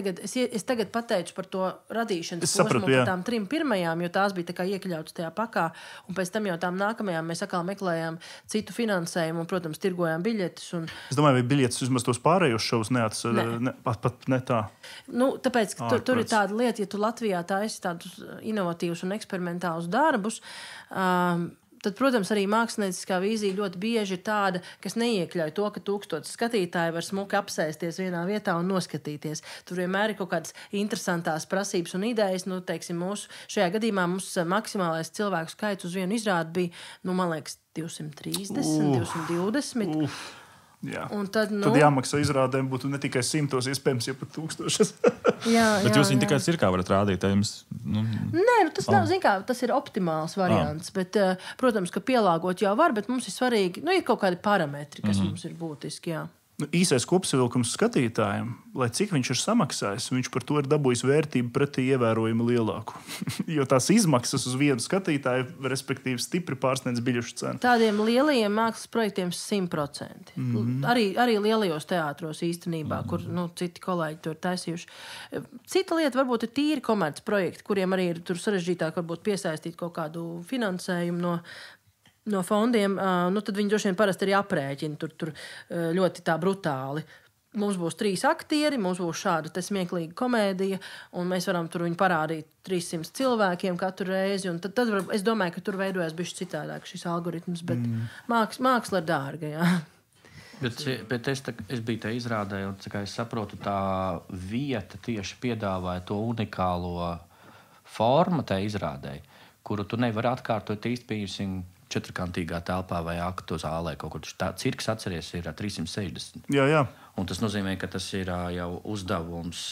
tagad pateicu par to radīšanas posmu par tām 3 pirmajām, jo tās bija tā kā iekļautas tajā pakā, un pēc tam jau tām nākamajām mēs atkal meklējām citu finansējumu un, protams, tirgojām biļetes. Es domāju, vai biļetes vismaz tos pārējos šovus pat ne tā. Tāpēc, ka tur ir tāda lieta, ja tu Latvijā taisi tādus inovatīvus un eksperimentālus darbus, tad, protams, arī mākslinieckā vīzija ļoti bieži ir tāda, kas neiekļauj to, ka 1000 skatītāji var smuki apsēsties vienā vietā un noskatīties. Tur vienmēr ir kaut kādas interesantās prasības un idejas. Šajā gadījumā mūsu maksimālais cilvēku skaits uz vienu izrādi bija, man liekas, 230, 220. Jā. Un tad jāmaksā izrādēm būtu ne tikai 100, iespējams, jau pat 1000. Bet jūs viņu tikai cirkā varat rādīt. Jums, Nē, tas nav, zin kā, tas ir optimāls variants. Bet, protams, ka pielāgot jau var, bet mums ir svarīgi, ir kaut kādi parametri, kas mums ir būtiski, jā. Īsais kopsavilkums skatītājiem, lai cik viņš ir samaksājis, viņš par to ir dabūjis vērtību pretī ievērojami lielāku. Jo tās izmaksas uz vienu skatītāju, respektīvi, stipri pārsniedz biļešu cenu. Tādiem lielajiem mākslas projektiem 100%. Arī lielajos teātros īstenībā, kur citi kolēģi to ir taisījuši. Cita lieta varbūt ir tīri komerc projekti, kuriem arī ir tur sarežģītāk varbūt piesaistīt kaut kādu finansējumu no fondiem, tad viņi droši vien parasti arī aprēķina tur ļoti tā brutāli. Mums būs 3 aktieri, mums būs šāda smieklīga komēdija, un mēs varam tur viņu parādīt 300 cilvēkiem katru reizi. Un tad es domāju, ka tur veidojas bišķi citādāk šis algoritms, bet māksla ir dārga, jā. Bet es biju te izrādē, un kā es saprotu, tā vieta tieši piedāvāja to unikālo formu tai izrādē, kuru tu nevari atkārtot īsti pieņemsim 4-kantīgā telpā vai aktu zālē. Kaut kur tā cirks, atceries, ir 360. Jā. Un tas nozīmē, ka tas ir jau uzdevums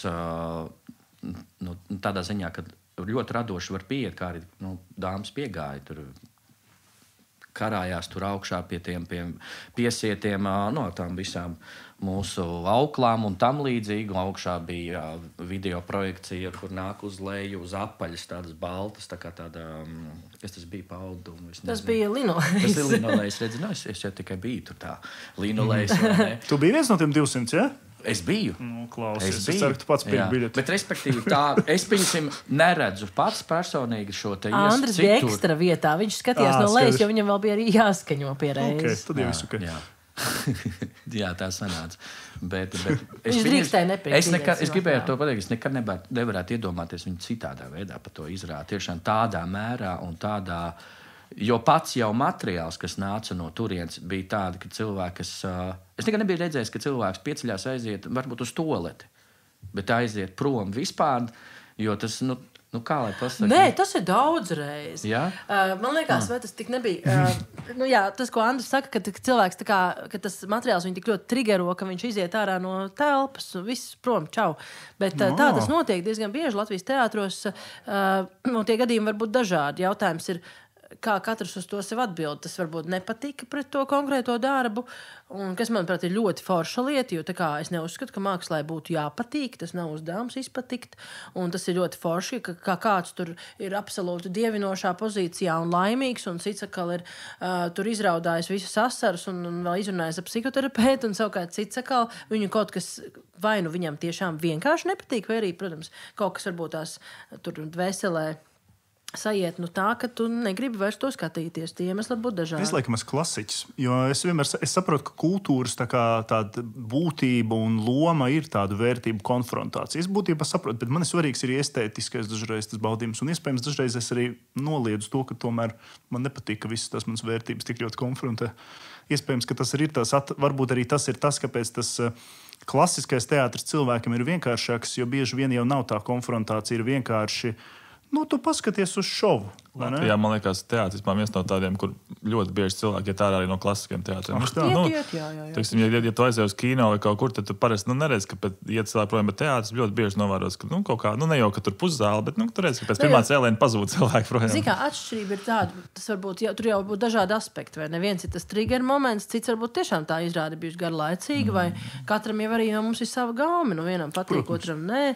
tādā ziņā, ka ļoti radoši var pieiet, kā arī dāmas piegāja tur. Karājās tur augšā pie piesietiem, no tām visām mūsu auklām un tam līdzīgi. Augšā bija video projekcija, kur nāk uz leju, uz apaļas, tādas baltas, tā kā tāda, kas tas bija paudu. Tas bija linolejs. Tas ir linolejs, redzi, es jau tikai biju tur tā linolejs. Tu biji viens no tiem 200, ja? Es biju. Klausies, es ceru, ka tu pats pirki biļeti. Bet, respektīvi, es neredzu pats personīgi šo te Andris bija ekstra vietā. Viņš skatījās no lejas, jo viņam vēl bija arī jāskaņo pie reizes. Tad jau visu, Jā, tā sanāca. Bet viņš drīkstēja nepiekrīt. Es gribēju to pateikt, es nekad nevarētu iedomāties viņu citādā veidā par to izrādi. Tiešām tādā mērā un tādā. Jo pats jau materiāls, kas nāca no turienes, bija tādi, ka cilvēki, es nekad nebiju redzējis, ka cilvēks pieceļās aiziet varbūt uz toaleti, bet aiziet prom vispār, jo tas, kā lai pasaka? Nē, tas ir daudz reiz. Jā? Man liekas, vai tas tik nebija. Tas, ko Andris saka, ka cilvēks tā kā, ka tas materiāls viņu tik ļoti trigero, ka viņš iziet ārā no telpas un viss prom, čau. Bet tā tas notiek diezgan bieži Latvijas teātros. Tie gadījumi var būt dažādi. Jautājums ir, kā katrs uz to sev atbild. Tas varbūt nepatika pret to konkrēto darbu, un kas, manuprāt, ir ļoti forša lieta, jo tā kā es neuzskatu, ka mākslai būtu jāpatīk, tas nav uzdevums izpatikt, un tas ir ļoti forši, ka kāds tur ir absolūti dievinošā pozīcijā un laimīgs, un cits atkal ir tur izraudājis visas asaras un vēl izrunājis ar psihoterapeitu, un savukārt cits atkal viņu kaut kas vai nu viņam tiešām vienkārši nepatīk, vai arī, protams, kaut kas varbūt tās tur dvēselē sajiet tā, ka tu negribi vairs to skatīties. Tie iemesli būtu dažādi. Es laikam esmu klasiķis, jo es saprotu, ka kultūras tāda būtība un loma ir tāda vērtību konfrontācija. Es būtībā saprotu, bet man ir svarīgs arī estētiskais dažreiz tas baudījums, un iespējams dažreiz es arī noliedzu to, ka tomēr man nepatīk, ka visas tās manas vērtības tik ļoti konfrontē. Iespējams, ka tas ir tas, varbūt arī tas ir tas, kāpēc tas klasiskais teātris cilvēkam ir vienkāršāks, jo bieži vien jau nav tā konfrontācija, ir vienkārši tu paskaties uz šovu. Jā, man liekas, teātris man viens no tādiem, kur ļoti bieži cilvēki iet ārā arī no klasiskiem teātriem. Jā. Ja tu aizies uz kino vai kaut kur, tad tu parasti neredz, ka iet cilvēki projām, bet teātris ļoti bieži novēros, ka kaut kā, ne jau, ka tur puszāle, bet tu redz, ka pēc pirmā cēliena pazūd cilvēki projām. Zini, kā atšķirība ir tāda, tas varbūt, tur jau būtu dažādi aspekti, vai neviens ir tas trigger moments, cits varbūt tiešām tā izrāde bijusi garlaicīga, vai katram jau arī no mums ir sava gaume, vienam patīk, otram nē.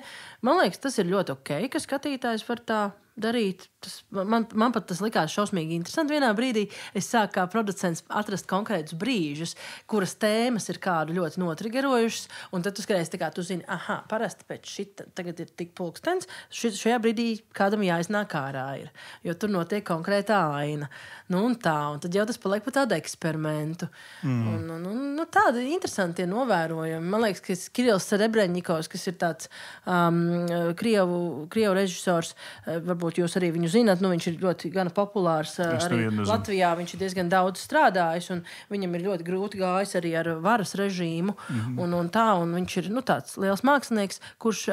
Man liekas, tas ir ļoti ok, ka skatītājs var tā darīt. Man pat tas likās šausmīgi interesanti. Vienā brīdī es sāku kā producents atrast konkrētus brīžus, kuras tēmas ir kādu ļoti notrigerojušas, un tad tu skaties, tā kā tu zini, parasti pēc šita tagad ir tik pulkstens, šajā brīdī kādam jāiznāk ārā ir, jo tur notiek konkrētā aina. Un tad jau tas paliek par tādu eksperimentu. Un tādi interesanti novērojumi. Man liekas, ka Kirills Serebreņikovs, kas ir tāds krievu režisors, varbūt varbūt jūs arī viņu zināt, viņš ir ļoti gana populārs arī Latvijā, viņš ir diezgan daudz strādājis, un viņam ir ļoti grūti gājis arī ar varas režīmu, un viņš ir, tāds liels mākslinieks, kurš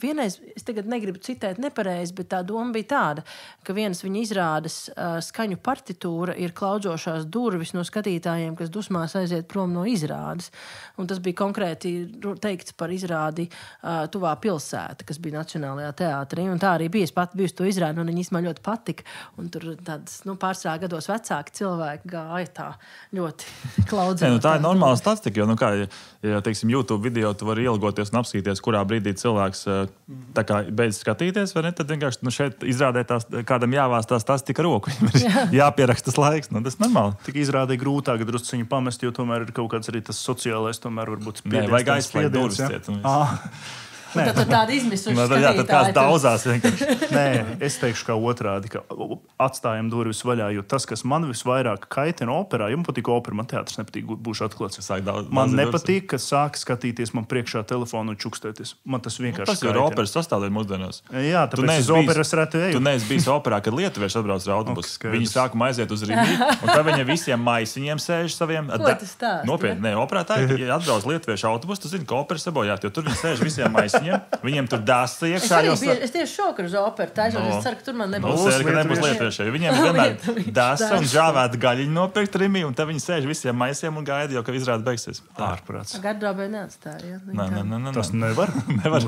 vienreiz, es tagad negribu citēt nepareizi, bet tā doma bija tāda, ka vienas viņa izrādes skaņu partitūra ir klaudzošās durvis no skatītājiem, kas dusmās aiziet prom no izrādes, un tas bija konkrēti teikts par izrādi Tuvā pilsēta, kas bija Nacionālajā teātrī, un tā arī bija. Es pati biju to izrādi, un viņi īstenībā ļoti patika, un tur tādas, pārsvarā gados vecāki cilvēki gāja tā ļoti klaudzēt. Tā ir normāla statistika, jo, ja teiksim, YouTube video tu vari ielgoties un apskatīties, kurā brīdī cilvēks tā kā beidz skatīties, vai ne, tad vienkārši šeit izrādē kādam jāvās tā statistika roku, viņam ir jāpieraksta tas laiks, tas normāli. Tik izrādīja grūtāk drusciņu pamest, jo tomēr ir kaut kāds arī tas sociālais, tomēr varbūt spiediens. Nē, vajag aizslēgt durvis ciet. Tad tāda izmisuša skatītāja. Tad kāds daudzās vienkārši. Nē, es teikšu kā otrādi, ka atstājam durvis vaļā, jo tas, kas man visvairāk kaitina operā, ja man patīk opera, man teātris nepatīk, būšu atklāts. Man nepatīk, ka sāk skatīties man priekšā telefonu un čukstēties. Man tas vienkārši tas ir operas sastāvdaļa mūsdienās. Jā, tāpēc es operas reti eju. Tu neesi bijis operā, kad lietuvieši atbrauc ar autobusu. Viņi sākumā aiziet uz Rīgu, un tad viņi visiem maisiņiem sēž saviem. Nopietni, ne, operā tā ir, ja atbrauc lietuviešu autobusu, tu zini, ka opera sabojāt, jo tur viņi sēž visiem maisiņiem. Viņiem tur dāsta iekšā. Es tieši šokar uz operu, es ceru, ka tur man nebūs lietuvieši. Viņiem vienmēr dāsta un žāvēta gaļiņu nopirkt Rimī, un tad viņi sēž visiem maisiem un gaida, jo, ka izrāda beigsies. Ārprāts. Gardrobē neatstāja. Tas nevar.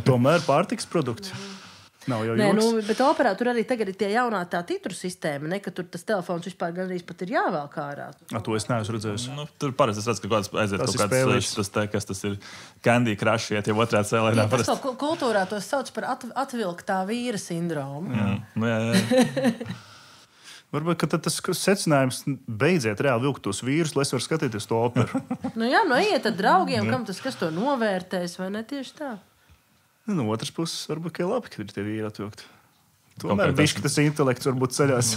Tomēr pārtiks produkti. Nav jau joks. Bet operā tur arī tagad ir tie jaunā tā titru sistēma, ne, ka tur tas telefons vispār gandrīz pat ir jāvēl ārā. To es neesmu redzējis. Tur parasti es redzu, ka kāds aiziet kaut kāds kas tas ir Candy Crush, iet jau otrā cēlēnā. Tas kultūrā to sauc par atvilktā vīra sindromu. Jā. Varbūt, ka tas secinājums beidziet reāli vilkt tos vīrus, lai es varu skatīties to operu. Iet ar draugiem, kas to novērtēs, vai ne tieši tā? No otras puses, varbūt, ka ir labi, ka ir tie vīri atvilkti. Tomēr bišķi tas intelekts varbūt ceļās.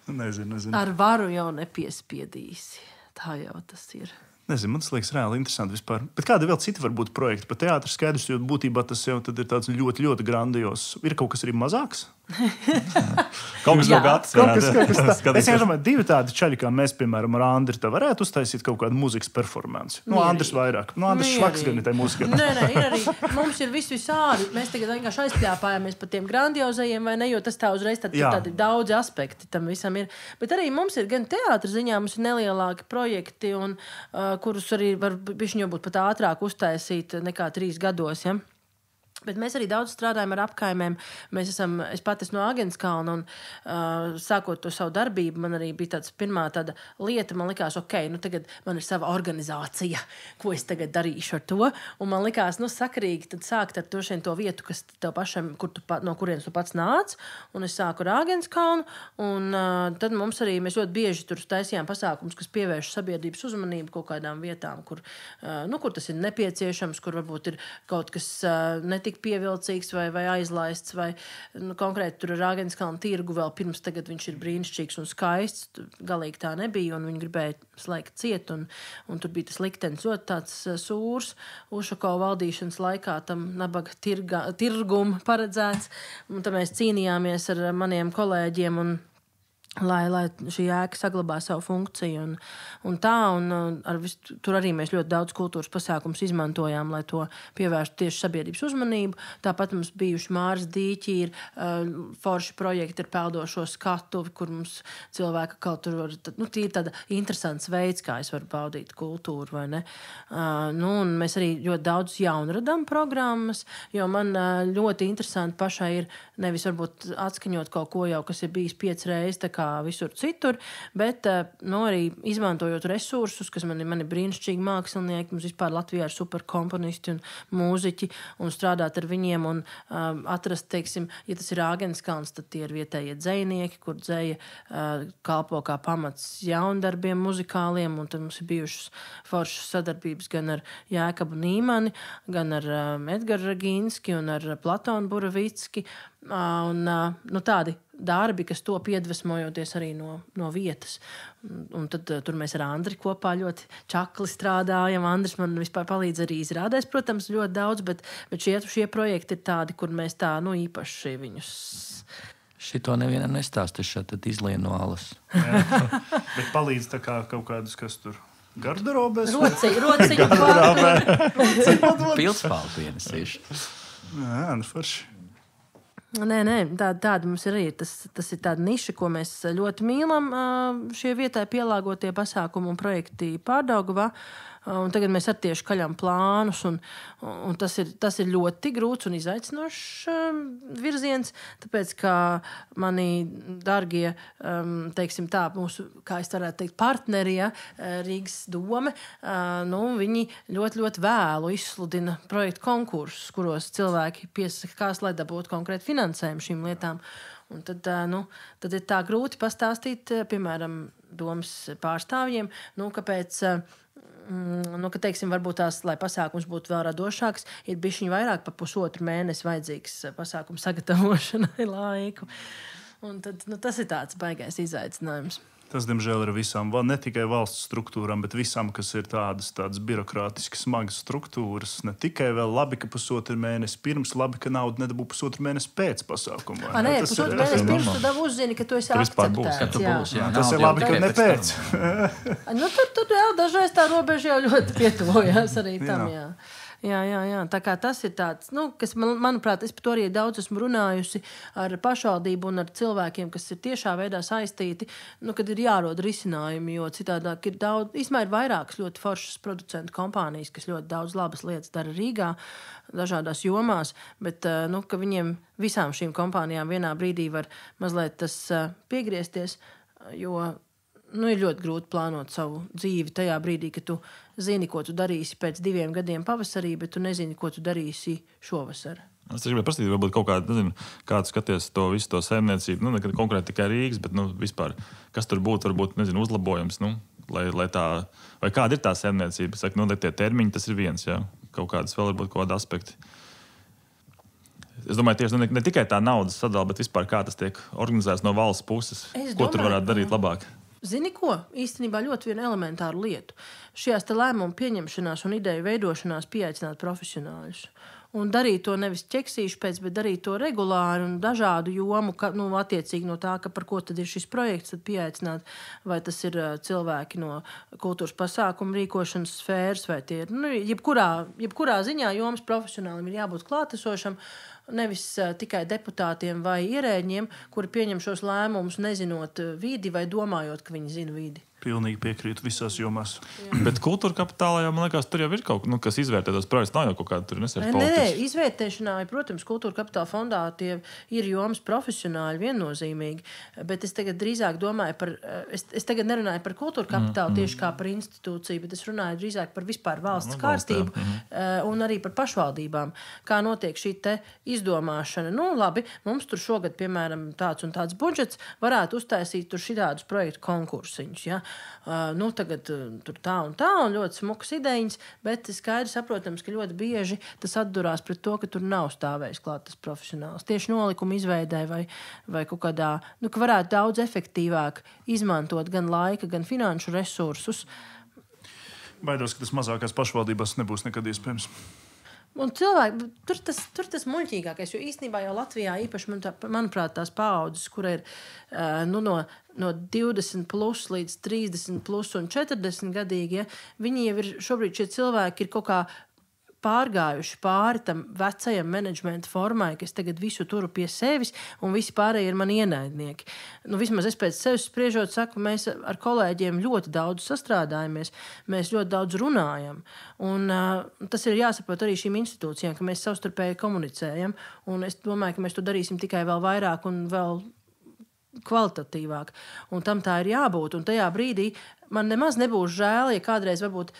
Nezinu. Ar varu jau nepiespiedīsi. Tā jau tas ir. Nezinu, man tas liekas reāli interesanti vispār. Bet kādi vēl citi var būt projekti? Pa teātris skaidrs, jo būtībā tas jau tad ir tāds ļoti, ļoti grandios. Ir kaut kas arī mazāks? Kaut kas vēl gads. Es domāju, divi tādi čaļi, kā mēs, piemēram, ar Andri, tā varētu uztaisīt kaut kādu mūzikas performanci. Andris vairāk. Andris švaks gan ir tai mūzikā. Nē, ir arī. Mums ir visādi. Mēs tagad vienkārši aizpļāpājāmies par tiem grandiozajiem, vai ne, jo tas tā uzreiz tādi daudzi aspekti tam visam ir. Bet arī mums ir gan teātra ziņā, mums ir nelielāki projekti, un kurus arī var bišķiņ būt pat ātrāk uztaisīt nekā 3 gados, ja? Bet mēs arī daudz strādājam ar apkaimēm. Es pati esmu no Agenskalna, un sākot to savu darbību, man arī bija pirmā tāda lieta, man likās, tagad man ir sava organizācija, ko es tagad darīšu ar to, un man likās, sakarīgi tad sākt ar to vietu, kas tev pašam, no kurienes tu pats nāc, un es sāku ar Agenskalnu, un tad mums arī, mēs ļoti bieži tur taisījām pasākums, kas pievērš sabiedrības uzmanību kaut kādām vietām, kur tas ir nepieciešams, kur varbūt ir kaut kas netik pievilcīgs vai aizlaists, vai konkrēti tur ar Agenskalna tirgu vēl pirms tagad viņš ir brīnišķīgs un skaists. Galīgi tā nebija, un viņi gribēja slēgt ciet, un tur bija tas liktenis ļoti tāds sūrs. Ušakova valdīšanas laikā tam nabaga tirgumu paredzēts, un tad mēs cīnījāmies ar maniem kolēģiem, un lai šī ēka saglabā savu funkciju. Tur arī mēs ļoti daudz kultūras pasākums izmantojām, lai to pievērstu tieši sabiedrības uzmanību. Tāpat mums bijuši Māras dīķi, ir forši projekti ar peldošo skatuvi, kur mums cilvēki kaut tur var, tīri tāda interesants veids, kā es varu baudīt kultūru, vai ne? Un mēs arī ļoti daudz jaunradam programmas, jo man ļoti interesanti pašai ir nevis varbūt atskaņot kaut ko jau, kas ir bijis 5 reizes, tā kā visur citur, bet arī izmantojot resursus, kas man ir brīnišķīgi mākslinieki, mums vispār Latvijā ir super komponisti un mūziķi, un strādāt ar viņiem un atrast, teiksim, ja tas ir Agenskalns, tad tie ir vietējie dzejnieki, kur dzeja kalpo kā pamats jaundarbiem muzikāliem, un tad mums ir bijušas foršas sadarbības gan ar Jēkabu Nīmani, gan ar Edgaru Ragīnski un ar Platonu Buravicki. Tādi darbi, kas to piedvesmojoties arī no vietas. Un tad tur mēs ar Andri kopā ļoti čakli strādājam. Andris man vispār palīdz arī izrādēs, protams, ļoti daudz, bet šie projekti ir tādi, kur mēs tā, īpaši viņus... Šito nevienam nestāstīšu, tad izlien no alas. Bet palīdz tā kā kaut kādus, kas tur garderobēs? Rociņu Pildspaltu ienesīšu. Jā, forši. Nē, tāda mums ir arī. Tas ir tāda niša, ko mēs ļoti mīlam, šie vietai pielāgotie pasākumi un projekti Pārdaugavā. Un tagad mēs tieši kaļam plānus, un tas ir ļoti grūts un izaicinošs virziens, tāpēc, ka mani dargie, teiksim tā, mūsu, kā es varētu teikt, partneri, Rīgas dome, viņi ļoti, ļoti vēlu izsludina projektu konkursus, kuros cilvēki piesakās, lai dabūtu konkrēti finansējumu šīm lietām. Un tad ir tā grūti pastāstīt, piemēram, domas pārstāvjiem, kāpēc... ka, teiksim, varbūt tās, lai pasākums būtu vēl radošāks, ir bišķiņ vairāk pa 1,5 mēnesi vajadzīgs pasākumu sagatavošanai laiku. Un tad, tas ir tāds baigais izaicinājums. Tas, diemžēl, ir visām, ne tikai valsts struktūrām, bet visām, kas ir tādas birokrātiski smagas struktūras. Ne tikai vēl labi, ka 1,5 mēnesi pirms, labi, ka naudu nedabū 1,5 mēnesi pēc pasākuma. Nē, 1,5 mēnesi pirms tu dabu uzzini, ka tu esi akceptēts. Tas ir labi, ka ne pēc. Tur jau dažreiz tā robeža jau ļoti pietuvojās arī tam, jā. Jā. Tā kā tas ir tāds, kas, manuprāt, es par to arī daudz esmu runājusi ar pašvaldību un ar cilvēkiem, kas ir tiešā veidā saistīti, kad ir jārod risinājumi, jo citādāk ir daudz, īstenībā ir vairākas ļoti foršas producentu kompānijas, kas ļoti daudz labas lietas dara Rīgā, dažādās jomās, bet, ka viņiem visām šīm kompānijām vienā brīdī var mazliet tas piegriezties, jo... ir ļoti grūti plānot savu dzīvi tajā brīdī, ka tu zini, ko tu darīsi pēc 2 gadiem pavasarī, bet tu nezini, ko tu darīsi šovasar. Es gribēju prasīt, varbūt kaut kādu, kādu skaties to visu to saimniecību, nekad konkrēti tikai Rīgas, bet, vispār, kas tur būtu, varbūt, uzlabojums, lai tā, vai kāda ir tā saimniecība? Saka, lai tie termiņi, tas ir viens, jā, kaut kādas vēl varbūt kaut kādi aspekti. Es domāju, tieši ne tikai tā naudas sadala, bet vispār kā tas tiek organizēts no valsts puses, ko tur varētu darīt labāk. Zini ko? Īstenībā ļoti vienu elementāru lietu. Šajās te lēmumu pieņemšanās un ideju veidošanās pieaicināt profesionāļus. Un darīt to nevis ķeksīšu pēc, bet darīt to regulāri un dažādu jomu, attiecīgi no tā, ka par ko tad ir šis projekts, tad pieaicināt, vai tas ir cilvēki no kultūras pasākumu rīkošanas sfēras, vai tie ir, jebkurā ziņā jomas profesionālim ir jābūt klātesošam, nevis tikai deputātiem vai ierēģiem, kuri pieņem šos lēmumus, nezinot vidi vai domājot, ka viņi zina vidi. Pilnīgi piekrītu visās jomās. Bet kultūra kapitālā jau, man liekas, tur jau ir kaut kas izvērtē tos projekts, nav jau kaut kāda tur nesēž politikas. Nē, izvērtēšanā, protams, kultūra kapitāla fondā tie ir jomas profesionāļi viennozīmīgi, bet es tagad drīzāk domāju par, es tagad nerunāju par kultūra kapitālu tieši kā par institūciju, bet es runāju drīzāk par vispār valsts kārtību un arī par pašvaldībām. Kā notiek šī te izdomāšana? Labi, mums tur šogad, piemēram, tāds un tāds budžets, varētu uztaisīt tur šitādus projektu konkursiņus, ja? Tagad tur tā un ļoti smukas idejas, bet skaidrs saprotams, ka ļoti bieži tas atdurās pret to, ka tur nav stāvējis klāt tas profesionāls. Tieši nolikuma izveidē vai kaut kādā, ka varētu daudz efektīvāk izmantot gan laika, gan finanšu resursus. Baidos, ka tas mazākās pašvaldībās nebūs nekad iespējams. Un cilvēki, tur tas muļķīgākais, jo īstenībā jau Latvijā īpaši, manuprāt, tās paaudzes, kur ir no 20 plus līdz 30 plus un 40 gadīgi, viņi jau ir šobrīd šie cilvēki ir kaut kā pārgājuši pāri tam vecajam menedžmenta formai, kas tagad visu turu pie sevis, un visi pārējie ir mani ienaidnieki. Vismaz es pēc sevis spriežot saku, mēs ar kolēģiem ļoti daudz sastrādājamies, mēs ļoti daudz runājam, un tas ir jāsaprot arī šīm institūcijām, ka mēs savstarpēji komunicējam, un es domāju, ka mēs to darīsim tikai vēl vairāk un vēl kvalitatīvāk. Un tam tā ir jābūt. Un tajā brīdī man nemaz nebūs žēl, ja kādreiz varbūt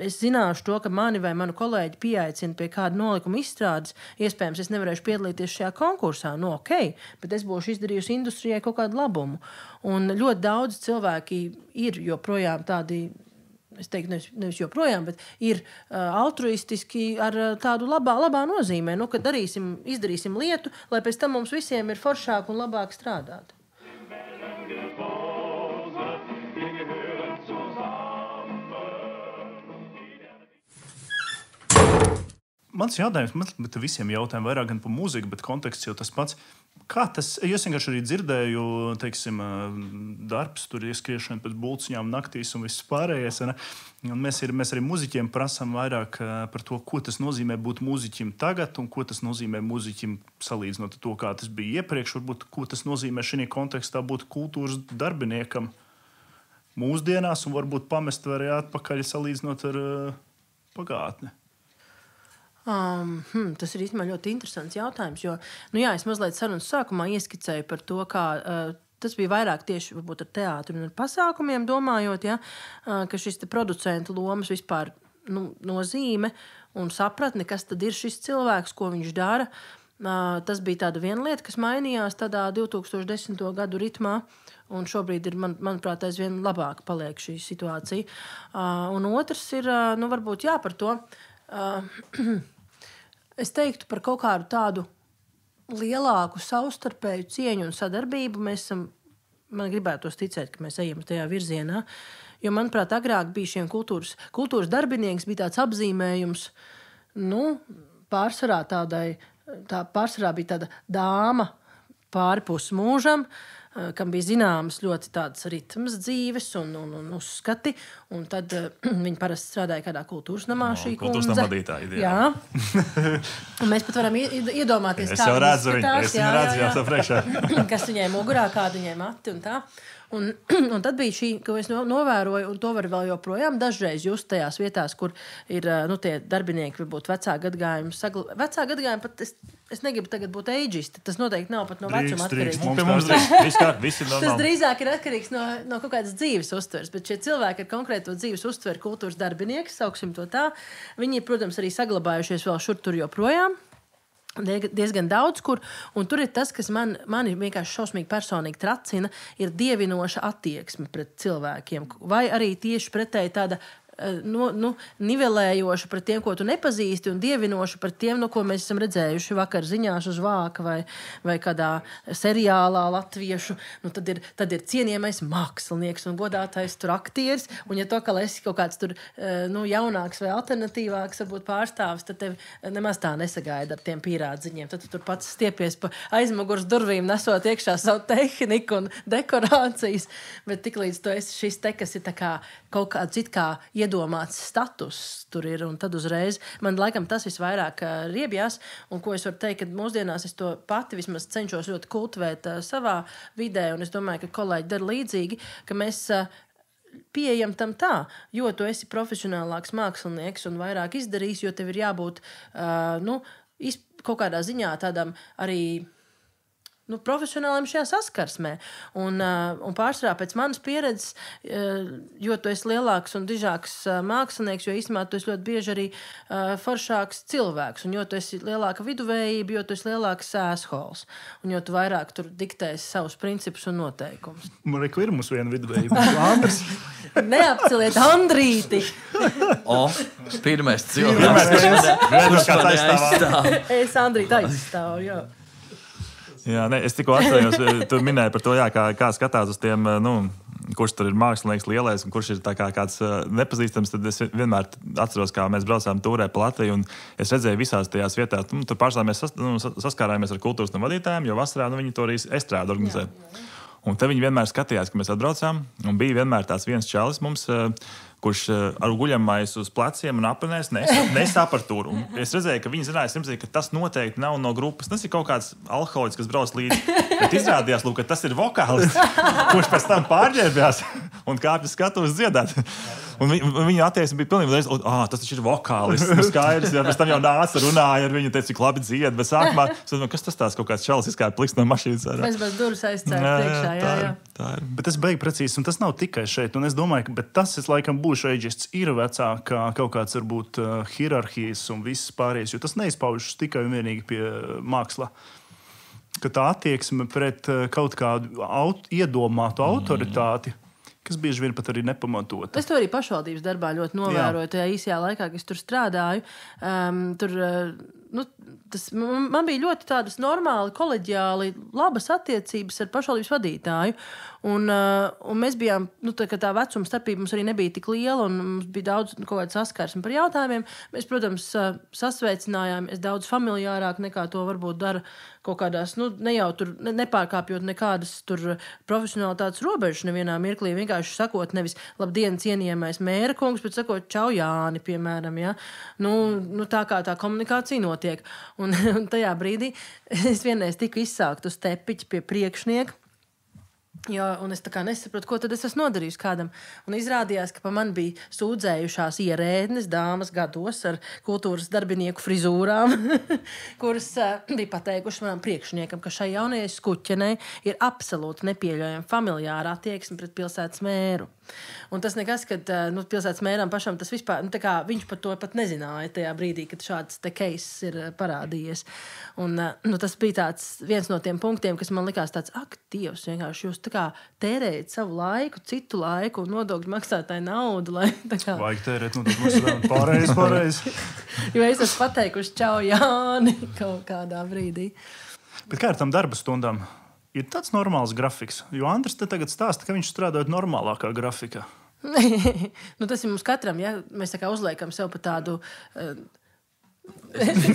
es zināšu to, ka mani vai manu kolēģi pieaicina pie kāda nolikuma izstrādes. Iespējams, es nevarēšu piedalīties šajā konkursā. Ok, bet es būšu izdarījusi industrijai kaut kādu labumu. Un ļoti daudz cilvēki ir joprojām tādi es teiktu, nevis joprojām, bet ir altruistiski ar tādu labā nozīmē, kad izdarīsim lietu, lai pēc tam mums visiem ir foršāk un labāk strādāt. Mans jautājums, bet visiem jautājumiem vairāk gan par mūziku, bet konteksts jau tas pats. Kā tas, es vienkārši arī dzirdēju, teiksim, darbs, tur ieskriešana pēc bulciņām naktīs un viss pārējais. Un mēs arī muziķiem prasām vairāk par to, ko tas nozīmē būt muziķim tagad un ko tas nozīmē muziķim salīdzinot to, kā tas bija iepriekš, varbūt, ko tas nozīmē šajā kontekstā būt kultūras darbiniekam mūsdienās un varbūt pamest arī atpakaļ salīdzinot ar pagātni. Tas ir īstenībā ļoti interesants jautājums, jo, es mazliet sarunas sākumā ieskicēju par to, kā tas bija vairāk tieši varbūt ar teātru un ar pasākumiem domājot, ka šis te producentu lomas vispār nozīme un sapratne, kas tad ir šis cilvēks, ko viņš dara. Tas bija tāda viena lieta, kas mainījās tādā 2010. gadu ritmā, un šobrīd ir, manuprāt, aizvien labāk paliek šī situācija. Un otrs ir, varbūt par to... Es teiktu par kaut kādu tādu lielāku savstarpēju cieņu un sadarbību. Man gribētos ticēt, ka mēs ejam tajā virzienā. Jo, manuprāt, agrāk bija šiem kultūras darbinieks, bija tāds apzīmējums, pārsvarā bija tāda dāma pāri pusmūžam, kam bija zināmas ļoti tādas ritmas dzīves un uzskati, un tad viņi parasti strādāja kādā kultūras namā šī kundze. Kultūras nama vadītāja, jā. Un mēs pat varam iedomāties, kā viņa izskatās. Es jau redzu jau savu priekšā. Kas viņai mugurā, kāda viņai mati un tā. Un tad bija šī, ko es novēroju, un to var vēl joprojām dažreiz just tajās vietās, kur ir tie darbinieki, varbūt vecā gadgājuma. Vecā gadgājuma pat es negribu tagad būt eidžisti. Tas noteikti nav pat no vecuma atkarīgs. Tas drīzāk ir atkarīgs no kaut kādas dzīves uztveres, bet šie cilvēki ar konkrēto dzīves uztveri kultūras darbinieki, sauksim to tā, viņi, protams, arī saglabājušies vēl šur tur joprojām. Diezgan daudz kur, un tur ir tas, kas mani vienkārši šausmīgi personīgi tracina, ir dievinoša attieksme pret cilvēkiem, vai arī tieši pretēji tāda nivelējoša pret tiem, ko tu nepazīsti, un dievinoša pret tiem, ko mēs esam redzējuši vakar ziņās uz vāka vai kādā seriālā latviešu. Tad ir cienījamais mākslinieks un godātais tur aktieris, un ja to, ka esi kaut kāds tur jaunāks vai alternatīvāks, varbūt pārstāvis, tad tev nemaz tā nesagaida ar tiem pīrādziņiem. Tad tu tur pats stiepies pa aizmugurs durvīm, nesot iekšā savu tehniku un dekorācijas, bet tiklīdz tu esi šis te, kas ir tā kā kaut kāds it kā iedomāts status tur ir, un tad uzreiz man laikam tas visvairāk riebjās, un ko es varu teikt, ka mūsdienās es to pati vismaz cenšos ļoti kultivēt savā vidē, un es domāju, ka kolēģi dara līdzīgi, ka mēs pieejam tam tā, jo tu esi profesionālāks mākslinieks un vairāk izdarījis, jo tev ir jābūt kaut kādā ziņā tādam arī profesionālim šajā saskarsmē. Un pārsvarā pēc manas pieredzes, jo tu esi lielāks un dižāks mākslinieks, jo īstenībā tu esi ļoti bieži arī foršāks cilvēks. Un jo tu esi lielāka viduvējība, jo tu esi lielāks assholes. Un jo tu vairāk tur diktēsi savus principus un noteikumus. Man ir mums viena viduvējība. Andrs. Neapceliet Andrīti. Pirmais cilvēks. Kurš man aizstāv? Es Andrīti aizstāvu, jā. Jā, es tikko atcerējos, tu minēji par to, kā skatās uz tiem, kurš tur ir mākslinieks lielais un kurš ir tā kā kāds nepazīstams, tad es vienmēr atceros, kā mēs braucām tūrē pa Latviju, un es redzēju visās tajās vietās, tur pārsvarā mēs saskārājāmies ar kultūras nama vadītājiem, jo vasarā viņi to arī estrādi organizē. Un te viņi vienmēr skatījās, ka mēs atbraucām, un bija vienmēr tāds viens čalis mums, kurš ar guļamais uz pleciem un aprinēs nesapartūru. Un es redzēju, ka viņi zināja, ka tas noteikti nav no grupas. Tas ir kaut kāds alkoholiķis, kas brauc līdzi. Bet izrādījās, ka tas ir vokālists, kurš pēc tam pārģērbjās un kāpja skatuves dziedāt. Un viņa attieksme bija pilnīgi uzreiz, tas taču ir vokālists. Skaidrs, jā, pēc tam jau nāca runāja ar viņu, teica, cik labi dzied. Bet sākumā, kas tas tāds kaut kāds čalis izkāja pliks no mašīnas. Bez durvis aizcēja priekšā, jā. Tā ir. Bet tas beigas precīzi, un tas nav tikai šeit. Un es domāju, ka tas, es laikam būšu eidžists, ir vecākā kaut kāds varbūt hierarhijas un viss pārējais, jo tas neizpaužas tikai un vienīgi pie mākslā. Ka tā attieksme pret kaut kādu iedomātu autoritāti, kas bieži vien pat arī nepamatota. Es to arī pašvaldības darbā ļoti novēroju tajā īsajā laikā, kad es tur strādāju. Man bija ļoti tādas normāli, koleģiāli, labas attiecības ar pašvaldības vadītāju. Un mēs bijām, tā vecuma starpība mums arī nebija tik liela, un mums bija daudz kaut kāda saskarsme par jautājumiem. Mēs, protams, sasveicinājāmies daudz familiārāk nekā to varbūt dara kaut kādās, ne jau tur nepārkāpjot nekādas tur profesionalitātes robežas nevienā mirklī, vienkārši sakot nevis labdien cienījamais mēra kungs, bet sakot čau Jāni, piemēram, ja? Tā kā tā komunikācija notiek. Un tajā brīdī es vienreiz tiku izsākt uz tepiķi pie priekšnieka. Un es tā kā nesapratu, ko tad es esmu nodarījusi kādam. Un izrādījās, ka pa man bija sūdzējušās ierēdnes dāmas gados ar kultūras darbinieku frizūrām, kuras bija pateikuši manam priekšniekam, ka šai jaunajai skuķenei ir absolūti nepieļaujama familiāra attieksme pret pilsētas mēru. Un tas nekas, kad pilsētas mēram pašam tas vispār, viņš par to pat nezināja tajā brīdī, kad šāds te cases ir parādījies. Un tas bija tāds viens no tiem punktiem, kas man likās tāds, ak, Dievs, vienkārši jūs tā kā tērējat savu laiku, citu laiku un nodokļu maksātāju naudu, lai tā kā... Vajag tērēt nodokļu maksātāju pārreiz. Jo es esmu pateikuši čau Jāni kaut kādā brīdī. Bet kā ar tam darba stundām? Ir tāds normāls grafiks, jo Andris te tagad stāsta, ka viņš strādājot normālākā grafikā. Tas ir mums katram, ja mēs tā kā uzliekam sev pa tādu...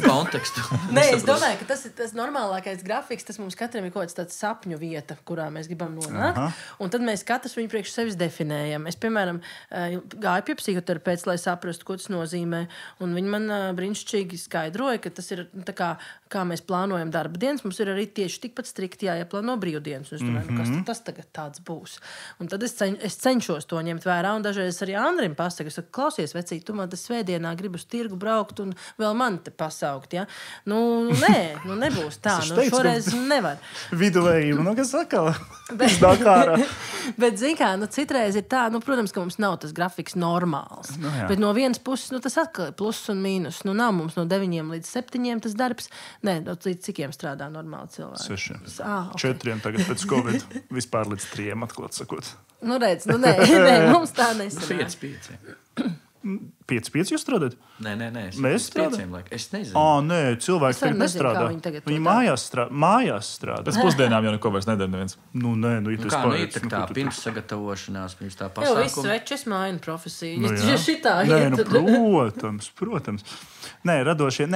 kontekstu. Nē, es domāju, ka tas normālākais grafiks, tas mums katram ir kaut kāds tāds sapņu vieta, kurā mēs gribam nonākt. Aha. Un tad mēs katrs viņu priekš sevis definējam. Es, piemēram, gāju pie psihoterapeits, lai saprastu, ko tas nozīmē. Un viņi man brīnišķīgi skaidroja, ka tas ir tā kā mēs plānojam darba dienas, mums ir arī tieši tikpat strikti jāieplāno brīvdienas. Un es domāju, kas tas tagad tāds būs? Un tad es cenšos to ņemt vērā. Un dažreiz arī Andrim pasaku, es saku, klausies, vecīt, tu man tas svētdienā gribu uz tirgu braukt un vēl man te pasaukt, ja? Nē, nebūs tā. Šoreiz nevar. Viduvējību, kas saka? Bet, zin kā, citreiz ir tā, protams, ka mums nav tas grafiks normāls. Bet no vienas puses, tas atkal ir pluss un mīnus. Nav mums no 9 līdz 7 tas darbs. Nē, līdz cikiem strādā normāli cilvēki? 6. 4 tagad pēc Covid. Vispār līdz 3, atklāt sakot. Redz, nē, mums tā nesanāk. 5. 5 jūs strādājat? Nē. Mēs strādājam? Es nezinu. Nē, cilvēki tagad nestrādā. Viņi mājās strādā. Pēc pusdienām jau neko vairs nedara neviens. Ir tā pirms sagatavošanās, pirms tā pasākuma. Jo, viss večs maina profesiju. Protams. Nē, radošie,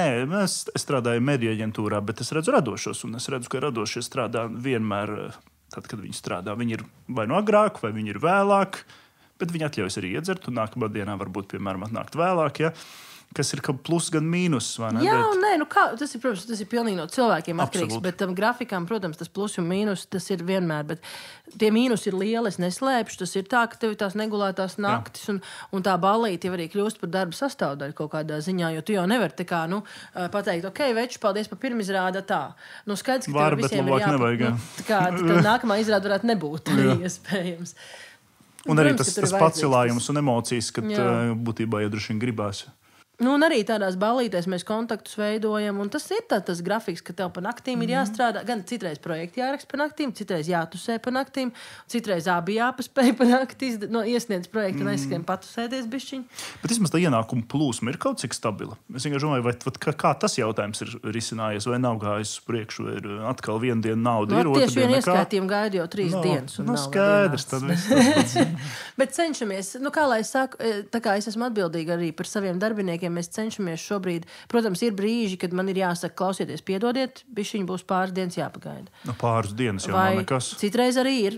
es strādāju mediju aģentūrā, bet es redzu radošos, un es redzu, ka radošie strādā vienmēr, tad, kad viņi strādā. Viņi ir vai no agrāk, vai viņi ir vēlāk. Bet viņi atļaujas arī iedzert, un nākamā dienā varbūt, piemēram, atnākt vēlāk, ja? Kas ir plus gan mīnus, vai ne? Jā, tas ir, protams, tas ir pilnīgi no cilvēkiem atkarīgs, bet grafikām, protams, tas plus un mīnus, tas ir vienmēr, bet tie mīnus ir lieli, es neslēpšu, tas ir tā, ka tev ir tās negulētās naktis, un tā ballīte jau arī kļūst par darba sastāvdaļu kaut kādā ziņā, jo tu jau nevari tā kā, pateikt, ok, veču, paldies par pirmizrāda tā. Skaidrs, ka tev visiem ir tad nākamā izrāda varētu nebūt iespējams. Un arī tas pacilājums un emocijas, kad būtībā jau droši vien gribās. Un arī tādās ballītēs mēs kontaktus veidojam, un tas ir tas grafiks, ka tev pa naktīm ir jāstrādā. Gan citreiz projekti jāraksta pa naktīm, citreiz jātusē pa naktīm, citreiz abi jāpaspēj pa naktī iesniedz projektu un aizskrien patusēties bišķiņ. Bet vismaz tā ienākuma plūsma ir kaut cik stabila. Es vienkārši domāju, kā tas jautājums ir risinājies, vai nav gājis priekšu, vai ir atkal viena diena nauda ir, tieši vien ieskaitījumu gaida jau 3 dienas. Skaidrs, tad viss. Bet cenšamies, kā lai es saku, tā kā es esmu atbildīga arī par saviem darbiniekiem, mēs cenšamies šobrīd. Protams, ir brīži, kad man ir jāsaka, klausieties, piedodiet, bišķiņ būs pāris dienas jāpagaida. Pāris dienas jau nav nekas. Citreiz arī ir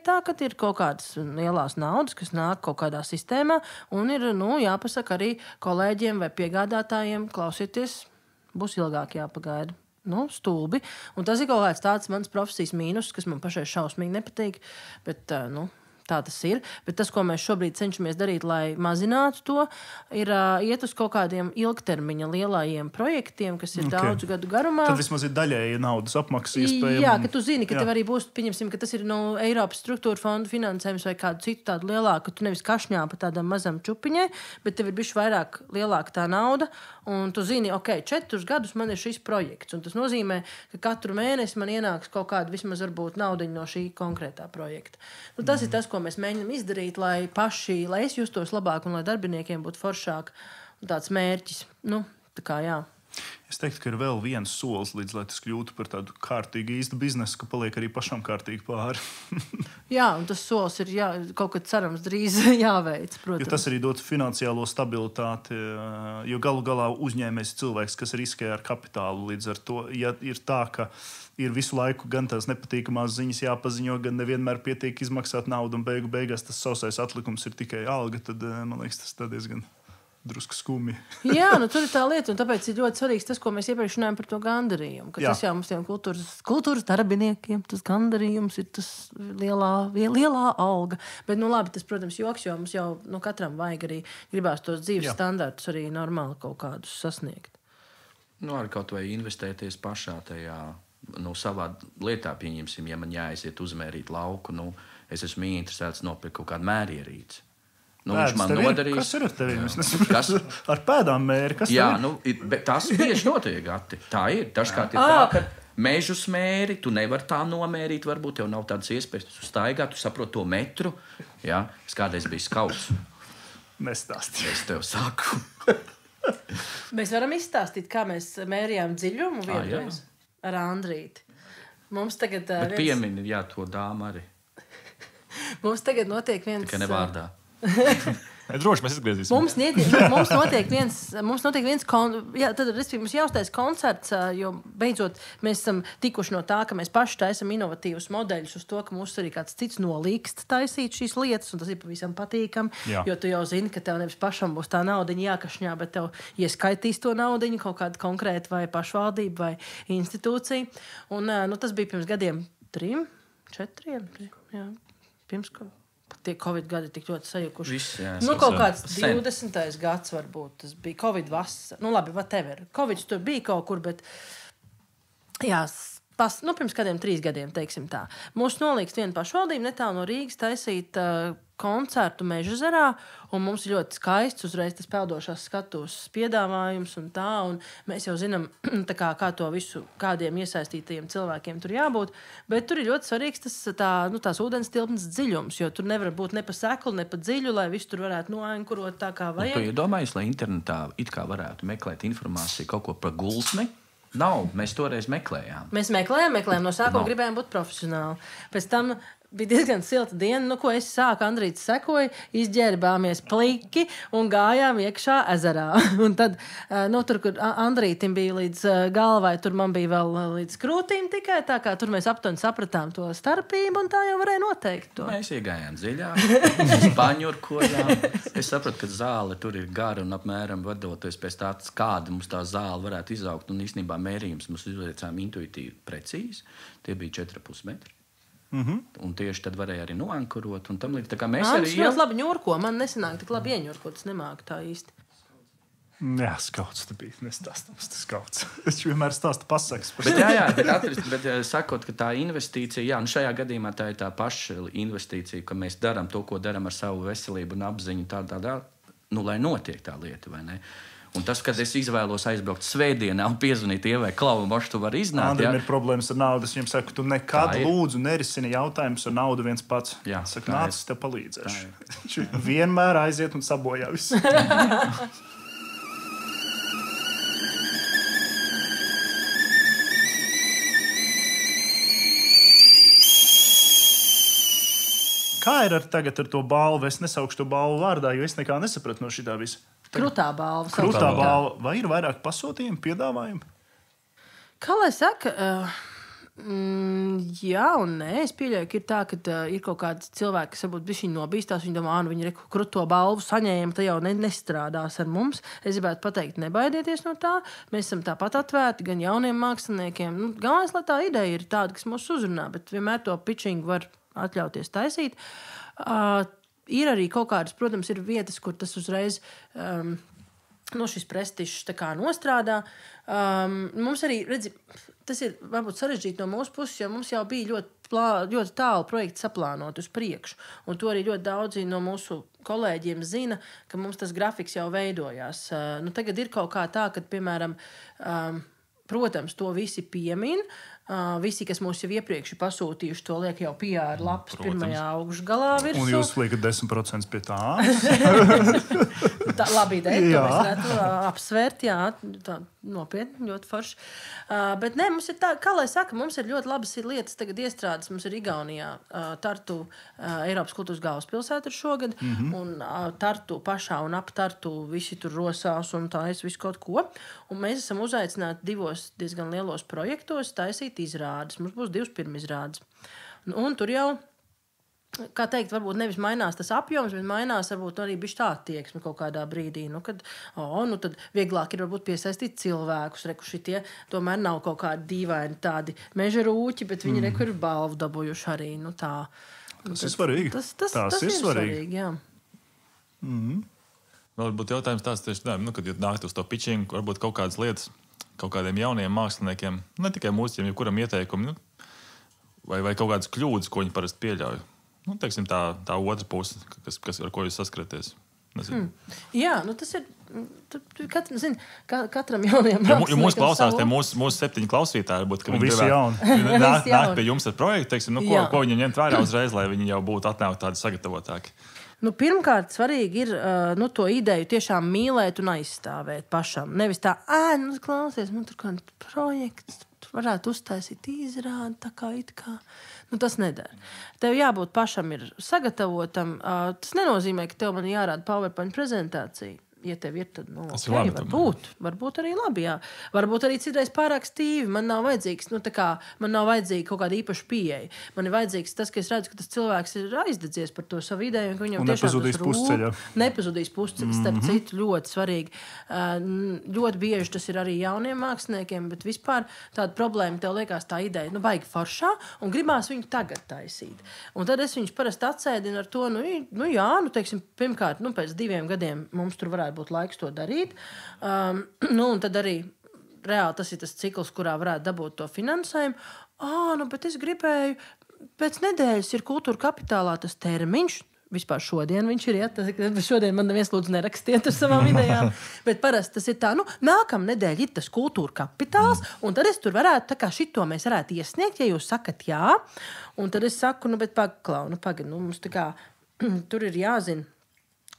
tā, ka ir kaut kādas lielās naudas, kas nāk kaut kādā sistēmā, un ir, jāpasaka arī kolēģiem vai piegādātājiem, klausieties, būs ilgāk jāpagaida. Stulbi. Un tas ir kaut kāds tāds mans profesijas mīnus, kas man pašai šausmīgi nepatīk, bet, tā tas ir, bet tas, ko mēs šobrīd cenšamies darīt, lai mazinātu to, ir iet uz kaut kādiem ilgtermiņa lielajiem projektiem, kas ir daudzu gadu garumā. Tad vismaz ir daļēji naudas apmaksa iespējama. Jā, ka tu zini, ka tev arī būs, pieņemsim, ka tas ir no Eiropas struktūra fondu finansējums vai kādu citu tādu lielāku, tu nevis kašņā pa tādam mazam čupiņai, bet tev ir bišķi vairāk lielāka tā nauda, un tu zini, 4 gadus man ir šis projekts, un tas nozīmē, ka katru mēnesi man ienāks kaut kāda vismaz varbūt naudiņa no šī konkrētā projekta. Tas ir tas, ko ko mēs mēģinām izdarīt, lai es justos labāk un lai darbiniekiem būtu foršāk un tāds mērķis. Nu, tā kā jā. Es teiktu, ka ir vēl viens solis, līdz lai tas kļūtu par tādu kārtīgu īstu biznesu, ka paliek arī pašam kārtīgi pāri. Jā, un tas solis ir kaut kad cerams drīz jāveic, protams. Jo tas arī dod finansiālo stabilitāti, jo galu galā uzņēmējs cilvēks, kas riskē ar kapitālu, līdz ar to, ja ir tā, ka ir visu laiku gan tās nepatīkamās ziņas jāpaziņo, gan nevienmēr pietiek izmaksāt naudu, un beigās tas sausais atlikums ir tikai alga, tad, man liekas, tas diezgan drusku skumji. Jā, nu tur ir tā lieta, un tāpēc ir ļoti svarīgs tas, ko mēs iepriekš runājam par to gandarījumu. Tas jau mums tiem kultūras darbiniekiem, tas gandarījums ir tas lielā alga. Bet, nu labi, tas, protams, joks, jo mums jau katram vajag arī gribās tos dzīves standartus arī normāli kaut kādus sasniegt. Nu, arī kaut vai investēties pašā tajā, savā lietā, pieņemsim, ja man jāaiziet uzmērīt lauku, es esmu interesēts nopirkt kaut kādu mērierīci. Viņš man nodarīs. Kas ir ar tevi? Kas? Ar pēdām mēri. Kas jā, bet tas bieži notiek, Gati. Tā ir. Dažkārt ir tā, ka mežu smēri, tu nevari tā nomērīt, varbūt tev nav tādas iespējas, tu staigā, tu saproti to metru. Jā, es kādreiz biju skauts. Nestāsti. Es tev saku. Mēs varam izstāstīt, kā mēs mērījām dziļumu vienreiz ar Andrīti. Mums tagad... Bet piemini, jā, to dāmu arī. Mums tagad notiek viens... Tikai nevārdā. Droši mēs izgriezīsim. Mums notiek viens mums jāuztais koncerts, jo beidzot mēs esam tikuši no tā, ka mēs paši taisam inovatīvus modeļus uz to, ka mums arī kāds cits nolīgst taisīt šīs lietas, un tas ir pavisam patīkami, jo tu jau zini, ka tev nevis pašam būs tā naudiņa jākašņā, bet tev ieskaitīs to naudiņu kaut kāda konkrēta vai pašvaldība vai institūcija. Un tas bija pirms gadiem 3, 4, jā, pirms tie Covid gadi tik ļoti sajukuši. Kaut kāds 20. gads varbūt, tas bija Covid vasara. Nu labi, whatever. Covid tur bija kaut kur, bet pirms kādiem 3 gadiem, teiksim tā. Mūs nolīgst viena pašvaldība netālu no Rīgas taisīt koncertu Mežezerā, un mums ir ļoti skaists uzreiz tas peldošās skatuves piedāvājums un tā, un mēs jau zinām, kā to visu, kādiem iesaistītajiem cilvēkiem tur jābūt, bet tur ir ļoti svarīgs tās ūdens tilpnes dziļums, jo tur nevar būt ne pa seklu, ne pa dziļu, lai visu tur varētu noankurot tā, kā vajag. Tu iedomājies, lai internetā it kā varētu meklēt informāciju kaut ko par gulsni? Nav, mēs toreiz meklējām. Mēs meklējām, no sākuma gribējām būt profesionāli. Pēc tam bija diezgan silta diena, ko es sāku, Andrīts sekoja, izģērbāmies pliki un gājām iekšā ezerā. Un tad, tur, kur Andrītim bija līdz galvai, tur man bija vēl līdz krūtīm tikai, tā kā tur mēs aptuveni sapratām to starpību, un tā jau varēja noteikt to. Mēs iegājām dziļāk, paņurkojām. Es sapratu, ka zāle tur ir gara un apmēram vadoties pēc tāds, kāda mums tā zāle varētu izaugt, un īstenībā mērījums mums izveicām intuitīvi precīzi. Tie bija 4,5 metri. Un tieši tad varēja arī noankurot. Un tam līdz tā kā mēs arī... ļoti labi ņurko. Man nesanāk tik labi ieņurkot. Es nemāku tā īsti. Jā, skauts te bija. Nestāstams tas skauts. Es vienmēr stāstu pasakas. Bet sakot, ka tā investīcija, šajā gadījumā tā ir tā paša investīcija, ka mēs darām to, ko darām ar savu veselību un apziņu tādā, lai notiek tā lieta, vai ne? Un tas, kad es izvēlos aizbraukt svētdienā un piezvanīt Ievai, Klau, Moš, tu vari iznākt. Andrim ir problēmas ar naudu. Es viņam saku, tu nekad lūdzu nerisini jautājumus ar naudu viens pats. Jā, saku, nāc, es tev palīdzēšu. Viņš vienmēr aiziet un sabojā visu. Kā ir tagad ar to balvu? Es nesaukšu to balvu vārdā, jo es nekā nesapratu no šitā visa. Krūtā balva. Krūtā balva. Vai ir vairāk pasūtījumu, piedāvājumu? Kā lai saka, jā un nē. Es pieļauju, ka ir tā, ka ir kaut kādi cilvēki, kas varbūt bišķiņ nobīstās. Viņi domā, viņi krūto balvu saņēma, tā jau nestrādās ar mums. Es gribētu pateikt, nebaidieties no tā. Mēs esam tāpat atvērti gan jauniem māksliniekiem. Galvenais, lai tā ideja ir tāda, kas mūs uzrunā, bet vienmēr to pitchingu var atļauties taisīt. Ir arī kaut kādas, protams, ir vietas, kur tas uzreiz šis prestižs tā kā nostrādā. Mums arī, tas ir varbūt sarežģīti no mūsu puses, jo mums jau bija ļoti tālu projekti saplānot uz priekšu. Un to arī ļoti daudzi no mūsu kolēģiem zina, ka mums tas grafiks jau veidojās. Tagad ir kaut kā tā, ka, piemēram, protams, to visi piemin, Visi, kas mūs jau iepriekš ir pasūtījuši, to liek jau PR lapas pirmajā augšgalā virsū. Un jūs liekat 10% pie tā? Tā labi ideja, to mēs varētu apsvērt, jā, tā nopietni, ļoti forši. Bet ne, mums ir tā, kā lai saka, mums ir ļoti labas lietas tagad iestrādes. Mums ir Igaunijā Tartu Eiropas kultūras galvaspilsēta šogad, un Tartu pašā un ap Tartu visi tur rosās un taisa visu kaut ko. Un mēs esam uzaicināti 2 diezgan lielos projektos taisīt izrādes. Mums būs 2 pirmizrādes. Un tur jau, kā teikt, varbūt nevis mainās tas apjoms, bet mainās varbūt arī bišķi tā attieksme kaut kādā brīdī. Kad, tad vieglāk ir varbūt piesaistīt cilvēkus. Reku šitie tomēr nav kaut kādi dīvaini tādi meža rūķi, bet viņi reku ir balvu dabūjuši arī. Tā. Tas ir svarīgi. Tas ir svarīgi, jā. Vēl būtu jautājums tāds tieši tā, kad jūs nākt uz to pitching, varbūt kaut kādas lietas, kaut kādiem jauniem māksliniekiem, ne tikai mūziķiem, jebkuram ieteikumi, vai kaut kādas kļūdas, ko viņi parasti pieļauj. Teiksim, tā otra puse, ar ko jūs saskaraties. Jā, tas ir. Katram jaunajam māksliniekam. Jo mūsu klausās, mūsu 7 klausītāji, varbūt, ka viņi gribētu nāk pie jums ar projektu, teiksim, ko viņi ņemt vērā uzreiz, lai viņi jau būtu atnākti tādi sagatavotāki. Pirmkārt, svarīgi ir to ideju tiešām mīlēt un aizstāvēt pašam. Nevis tā, klausies, tur kāds projekts, tur varētu uztaisīt izrādi, tā kā it kā. Tas nedara. Tev jābūt pašam ir sagatavotam. Tas nenozīmē, ka tev man jārāda PowerPoint prezentācija. Ja tev ir, tad, okay, varbūt arī labi, jā. Varbūt arī citreiz pārāk stīvi. Man nav vajadzīgs, man nav vajadzīga kaut kāda īpaša pieeja. Man ir vajadzīgs tas, ka es redzu, ka tas cilvēks ir aizdedzies par to savu ideju, un ka viņam tiešām tas rūp. Nepazudīs pusceļā. Starp citu, ļoti svarīgi. Ļoti bieži tas ir arī jauniem māksliniekiem, bet vispār tāda problēma tev liekas tā ideja, baigi foršā, un gribās viņu tagad taisīt. Un tad es viņus parasti atsēdinu ar to, teiksim, pirmkārt, pēc 2 gadiem mums tur varētu būt laiks to darīt. Un tad arī reāli tas ir tas cikls, kurā varētu dabūt to finansējumu. Bet es gribēju, pēc nedēļas ir kultūra kapitālā tas termiņš. Vispār šodien viņš ir, šodien man neviens lūdzu nerakstiet ar savām idejām. Bet parasti tas ir tā, nākamā nedēļa ir tas kultūra kapitāls, un tad es tur varētu, tā kā šito mēs varētu iesniegt, ja jūs sakat jā. Un tad es saku, bet pagaidi, mums tā kā tur ir jāzina.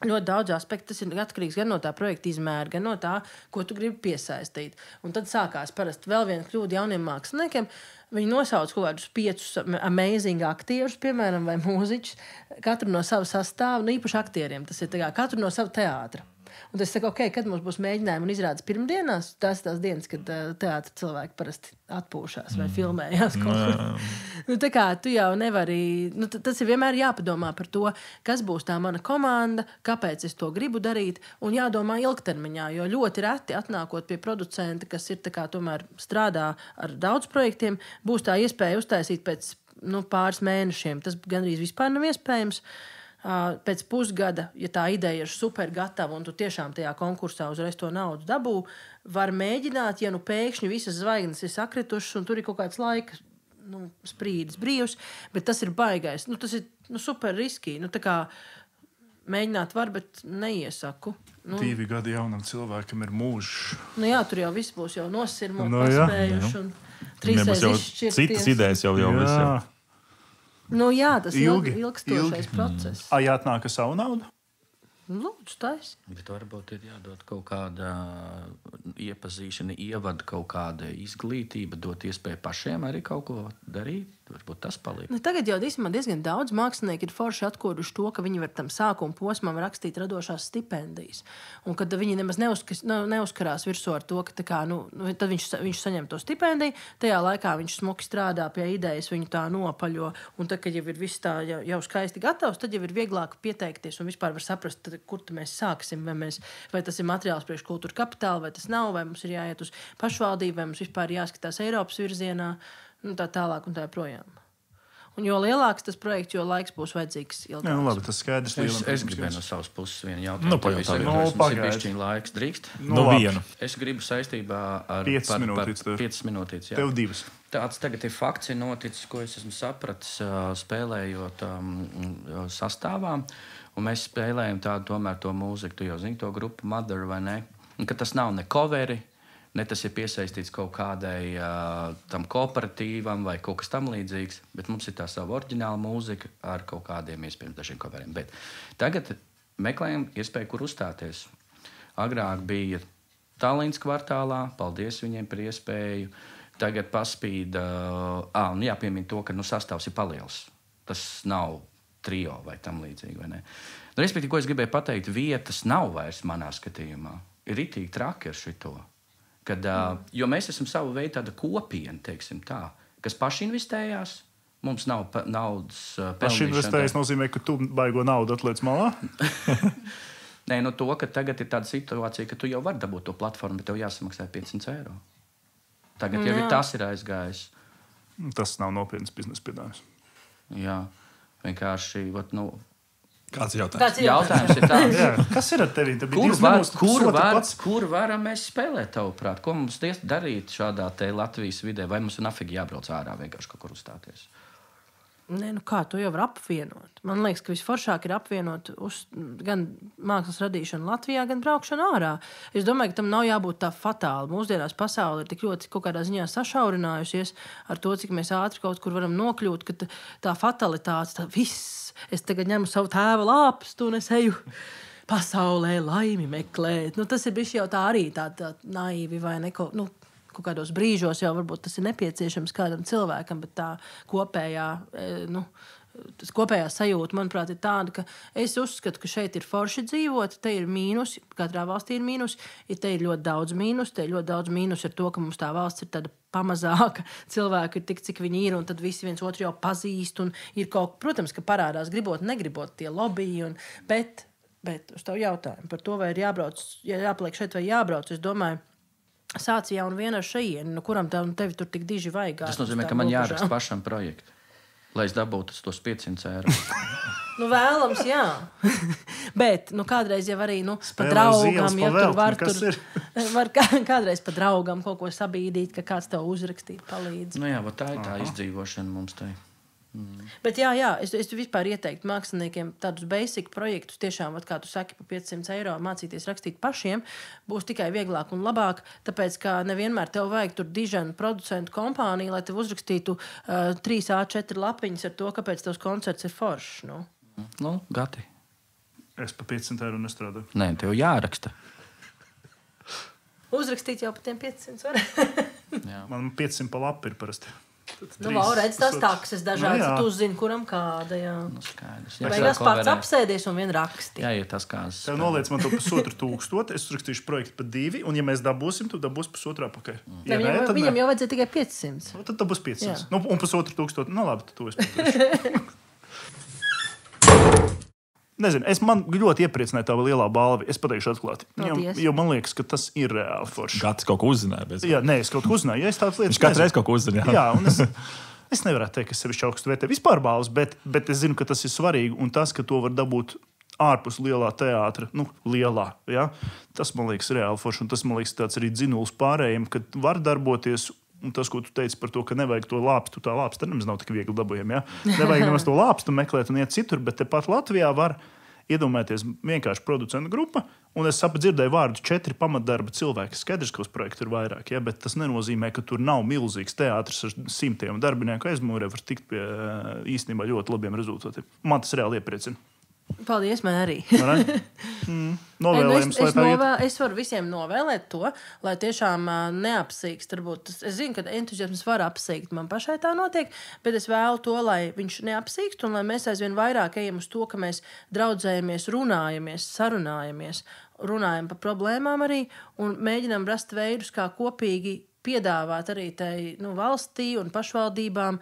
Ļoti daudz aspektu, tas ir atkarīgs gan no tā projekta izmēra, gan no tā, ko tu gribi piesaistīt. Un tad sākās parasti vēl viena kļūda jauniem māksliniekiem. Viņi nosauc kaut kādus 5 amazing aktierus, piemēram, vai mūziķus, katru no sava sastāva, īpaši aktieriem. Tas ir tā kā katru no sava teātra. Un es saku, kad mums būs mēģinājumi un izrādes pirmdienās, tās dienas, kad teātra cilvēki parasti atpūšās vai filmējās kaut kur. Tā kā tu jau nevari, tas ir vienmēr jāpadomā par to, kas būs tā mana komanda, kāpēc es to gribu darīt, un jādomā ilgtermiņā, jo ļoti reti atnākot pie producenta, kas ir tā kā tomēr strādā ar daudz projektiem, būs tā iespēja uztaisīt pēc pāris mēnešiem. Tas gandrīz vispār nav iespējams. Pēc pusgada, ja tā ideja ir super gatava un tu tiešām tajā konkursā uzreiz to naudu dabū, var mēģināt, ja pēkšņi visas zvaigznes ir sakritušas un tur ir kaut kāds laika sprīdis brīvs, bet tas ir baigais. Tas ir super riskī. Tā kā mēģināt var, bet neiesaku. 2 gadi jaunam cilvēkam ir mūžs. Jā, tur jau viss būs jau nosirmo, paspējuši un 3 reizes izšķirties. Citas idejas jau viss jau. Tas ir ilgstošais process. Jāatnāk ar savu naudu? Lūdzu, taisi. Bet varbūt ir jādod kaut kāda iepazīšana, ievada kaut kāda izglītība, dot iespēju pašiem arī kaut ko darīt. Varbūt tas palīdz. Tagad jau diezgan daudz mākslinieki ir forši atkoduši to, ka viņi var tam sākuma posmam rakstīt radošās stipendijas. Un kad viņi nemaz neuzkarās virsū ar to, ka tad viņš saņem to stipendiju, tajā laikā viņš smuki strādā pie idejas, viņu tā nopaļo. Un tad, kad jau ir viss tā jau skaisti gatavs, tad jau ir vieglāk pieteikties un vispār var saprast, kur mēs sāksim, vai tas ir materiāls priekš kultūra kapitāla, vai tas nav, vai mums ir jāiet uz pašvaldību, vai mums vispār jāskatās Eiropas virzienā. Tā tālāk un tā projām. Un jo lielāks tas projekts, jo laiks būs vajadzīgs ilgāks. Labi, tas skaidrs. Es gribēju no savas puses vienu jautājumu. Pagaidi. Laiks drīkst. Vienu. Es gribu saistībā ar 5 minūtes. Jā. Tev 2. Tāds tagad ir fakts, ir noticis, ko es esmu sapratis, spēlējot sastāvā. Un mēs spēlējam tādu tomēr to mūziku, tu jau zini to grupu Mother vai ne? Un ka tas nav ne coveri, Ne tas ir piesaistīts kaut kādai tam kooperatīvam vai kaut kas tam līdzīgs, bet mums ir tā sava oriģināla mūzika ar kaut kādiem iespējams dažiem coveriem. Bet tagad meklējam iespēju, kur uzstāties. Agrāk bija Tallinas kvartālā, paldies viņiem par iespēju. Tagad paspīd, un jāpiemina to, ka sastāvs ir paliels. Tas nav trio vai tam līdzīgi, vai ne? Respektīvi, ko es gribēju pateikt, vietas nav vairs manā skatījumā. Ir ritīgi traki ar šito. Kad, jo mēs esam savu veidu tāda kopiena, teiksim tā, kas paši investējās, mums nav naudas pelnīšana. Paši investējas nozīmē, ka tu baigo naudu atliec malā? Nē, to, ka tagad ir tāda situācija, ka tu jau vari dabūt to platformu, bet tev jāsamaksā 500 eiro. Tagad jau tas ir aizgājis. Tas nav nopietns biznesa piedāvājums. Jā, vienkārši, Kāds ir jautājums? Jautājums ir tāds. Kas ir ar tevi? Kur varam mēs spēlēt, tavuprāt? Ko mums darīt šādā te Latvijas vidē? Vai mums ir nafīgi jābrauc ārā vienkārši kaut kur uzstāties? Nē, kā to jau var apvienot? Man liekas, ka visforšāk ir apvienot gan mākslas radīšanu Latvijā, gan braukšanu ārā. Es domāju, ka tam nav jābūt tā fatāli. Mūsdienās pasaule ir tik ļoti kaut kādā ziņā sašaurinājusies ar to, cik mēs ātri kaut kur varam nokļūt, ka tā fatalitāte, tā viss. Es tagad ņemu savu tēva lāpstu un es eju pasaulē laimi meklēt. Tas ir bijis jau tā arī tā naivi vai neko. Kaut kādos brīžos jau varbūt tas ir nepieciešams kādam cilvēkam, bet tā kopējā sajūta, manuprāt, ir tāda, ka es uzskatu, ka šeit ir forši dzīvot, te ir mīnusi, katrā valstī ir mīnusi, te ir ļoti daudz mīnusi, te ir ļoti daudz mīnusi ar to, ka mums tā valsts ir tāda pamazāka, cilvēki ir tik, cik viņi ir, un tad visi viens otru jau pazīst, un ir kaut, protams, ka parādās gribot, negribot tie lobby, bet uz tavu jautājumu par to, vai ir jābrauc, jāpaliek šeit vai jābrauc, es domāju, sāc jau un viena ar šajieni, kuram tevi tur tik diži vajag. Tas nozīmē, ka man jāraksta pašam projektu, lai es dabūtu tos 500 eiro. Vēlams, jā. Bet, kādreiz jau arī, pa draugam, ja tur var kādreiz pa draugam kaut ko sabīdīt, ka kāds tev uzrakstīt, palīdz. Jā, tā ir tā izdzīvošana mums te. Bet jā, es vispār ieteiktu māksliniekiem tādus basic projektus, tiešām, kā tu saki, pa 500 eiro mācīties rakstīt pašiem, būs tikai vieglāk un labāk, tāpēc, ka nevienmēr tev vajag tur diženu producentu kompāniju, lai tev uzrakstītu 3 A4 lapiņas ar to, kāpēc tavs koncerts ir foršs. Gati. Es pa 500 eiro nestrādāju. Nē, tev jāraksta. Uzrakstīt jau pa tiem 500 var. Man 500 pa lapu ir parasti. Redz tās taksas dažādas, tu uzzini, kuram kāda, jā. Skaidrs. Beigās pats apsēdies un vien raksti. Jā, ir tas kāds. Tev noliec man to 1500, es uzrakstīšu projektu pa 2, un ja mēs dabūsim, tu dabūsi 1,5 apakaļ. Viņam jau vajadzēja tikai 500. Tad dabūs 500. Un 1,500. Labi, tu es paturēšu. Nezinu, man ļoti iepriecināja tā lielā balva. Es pateikšu atklāti. Jo man liekas, ka tas ir reāli forši. Gatis kaut ko uzzināja. Jā, nē, es kaut ko uzzināju. Viņš katru reizi kaut ko uzzināja. Jā, un es nevaru teikt, ka es sevišķi augstu vērtēju vispār balvas, bet es zinu, ka tas ir svarīgi. Un tas, ka to var dabūt ārpus lielā teātra, lielā, ja? Tas man liekas reāli forši. Un tas man liekas tāds arī dzinuls pārējiem, ka var darboties. Un tas, ko tu teici par to, ka nevajag to lāpstu, tā lāpsta nemaz nav tik viegli dabūjama. Ja? Nevajag nemaz to lāpstu meklēt un iet citur, bet tepat Latvijā var iedomāties vienkārši producentu grupa. Un es dzirdēju vārdu 4 pamatdarba cilvēki. Skaidrs, ka uz projektu ir vairāk, ja? Bet tas nenozīmē, ka tur nav milzīgs teātris ar simtiem darbinieku aizmūrē, var tikt pie īstenībā ļoti labiem rezultātiem. Man tas reāli iepriecina. Paldies, man arī. Novēlējums, es varu visiem novēlēt to, lai tiešām neapsīkst. Es zinu, ka entuziasms var apsīkt. Man pašai tā notiek, bet es vēlu to, lai viņš neapsīkst un lai mēs aizvien vairāk ejam uz to, ka mēs draudzējamies, runājamies, sarunājamies, runājam par problēmām arī un mēģinām rast veidus, kā kopīgi piedāvāt arī valstī un pašvaldībām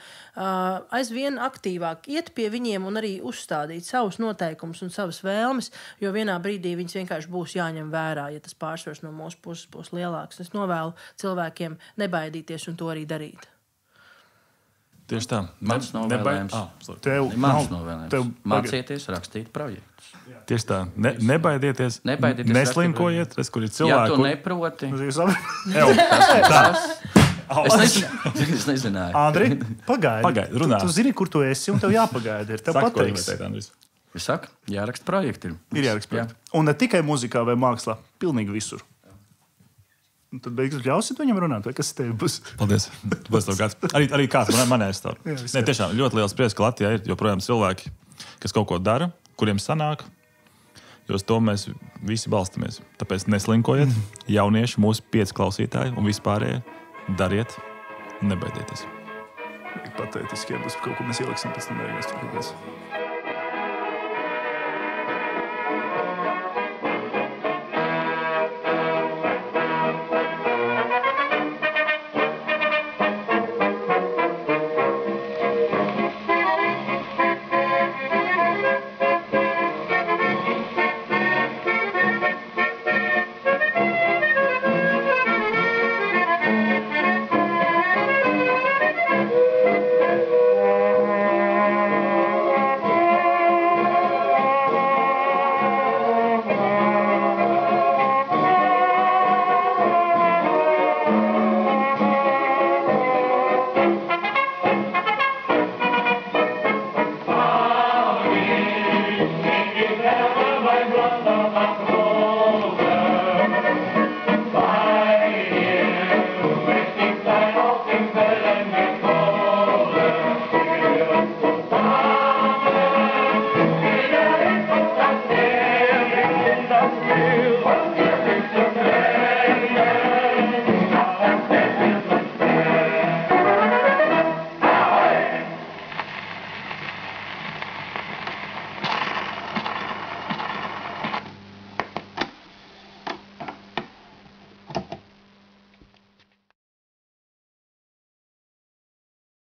aizvien aktīvāk iet pie viņiem un arī uzstādīt savus noteikumus un savas vēlmes, jo vienā brīdī viņas vienkārši būs jāņem vērā, ja tas pārsvars no mūsu puses būs lielāks. Es novēlu cilvēkiem nebaidīties un to arī darīt. Tieši tā. Mans novēlējums. Mācieties rakstīt projektus. Tieši tā. Nebaidieties. Neslinkojiet. Kur ir cilvēki. Ja tu neproti. Es nezināju. Andri, pagaidi. Runā. Tu zini, kur tu esi un tev jāpagaida. Tev pateiks. Es saku, jāraksta projekti. Ir jāraksta projekti. Un ne tikai muzikā vai mākslā. Pilnīgi visur. Tad beigas ļausit viņam runāt, vai kas tev būs? Paldies. Arī kāds man aizstāv. Nē, tiešām ļoti liels prieks, ka Latvijā ir joprojām cilvēki, kas kaut ko dara, kuriem sanāk, jo uz to mēs visi balstamies. Tāpēc neslinkojiet, jaunieši, mūsu 5 klausītāji un vispārējie, dariet un nebaidieties. Patētiski, ja būs kaut ko mēs ieliksim pēc tam beigās.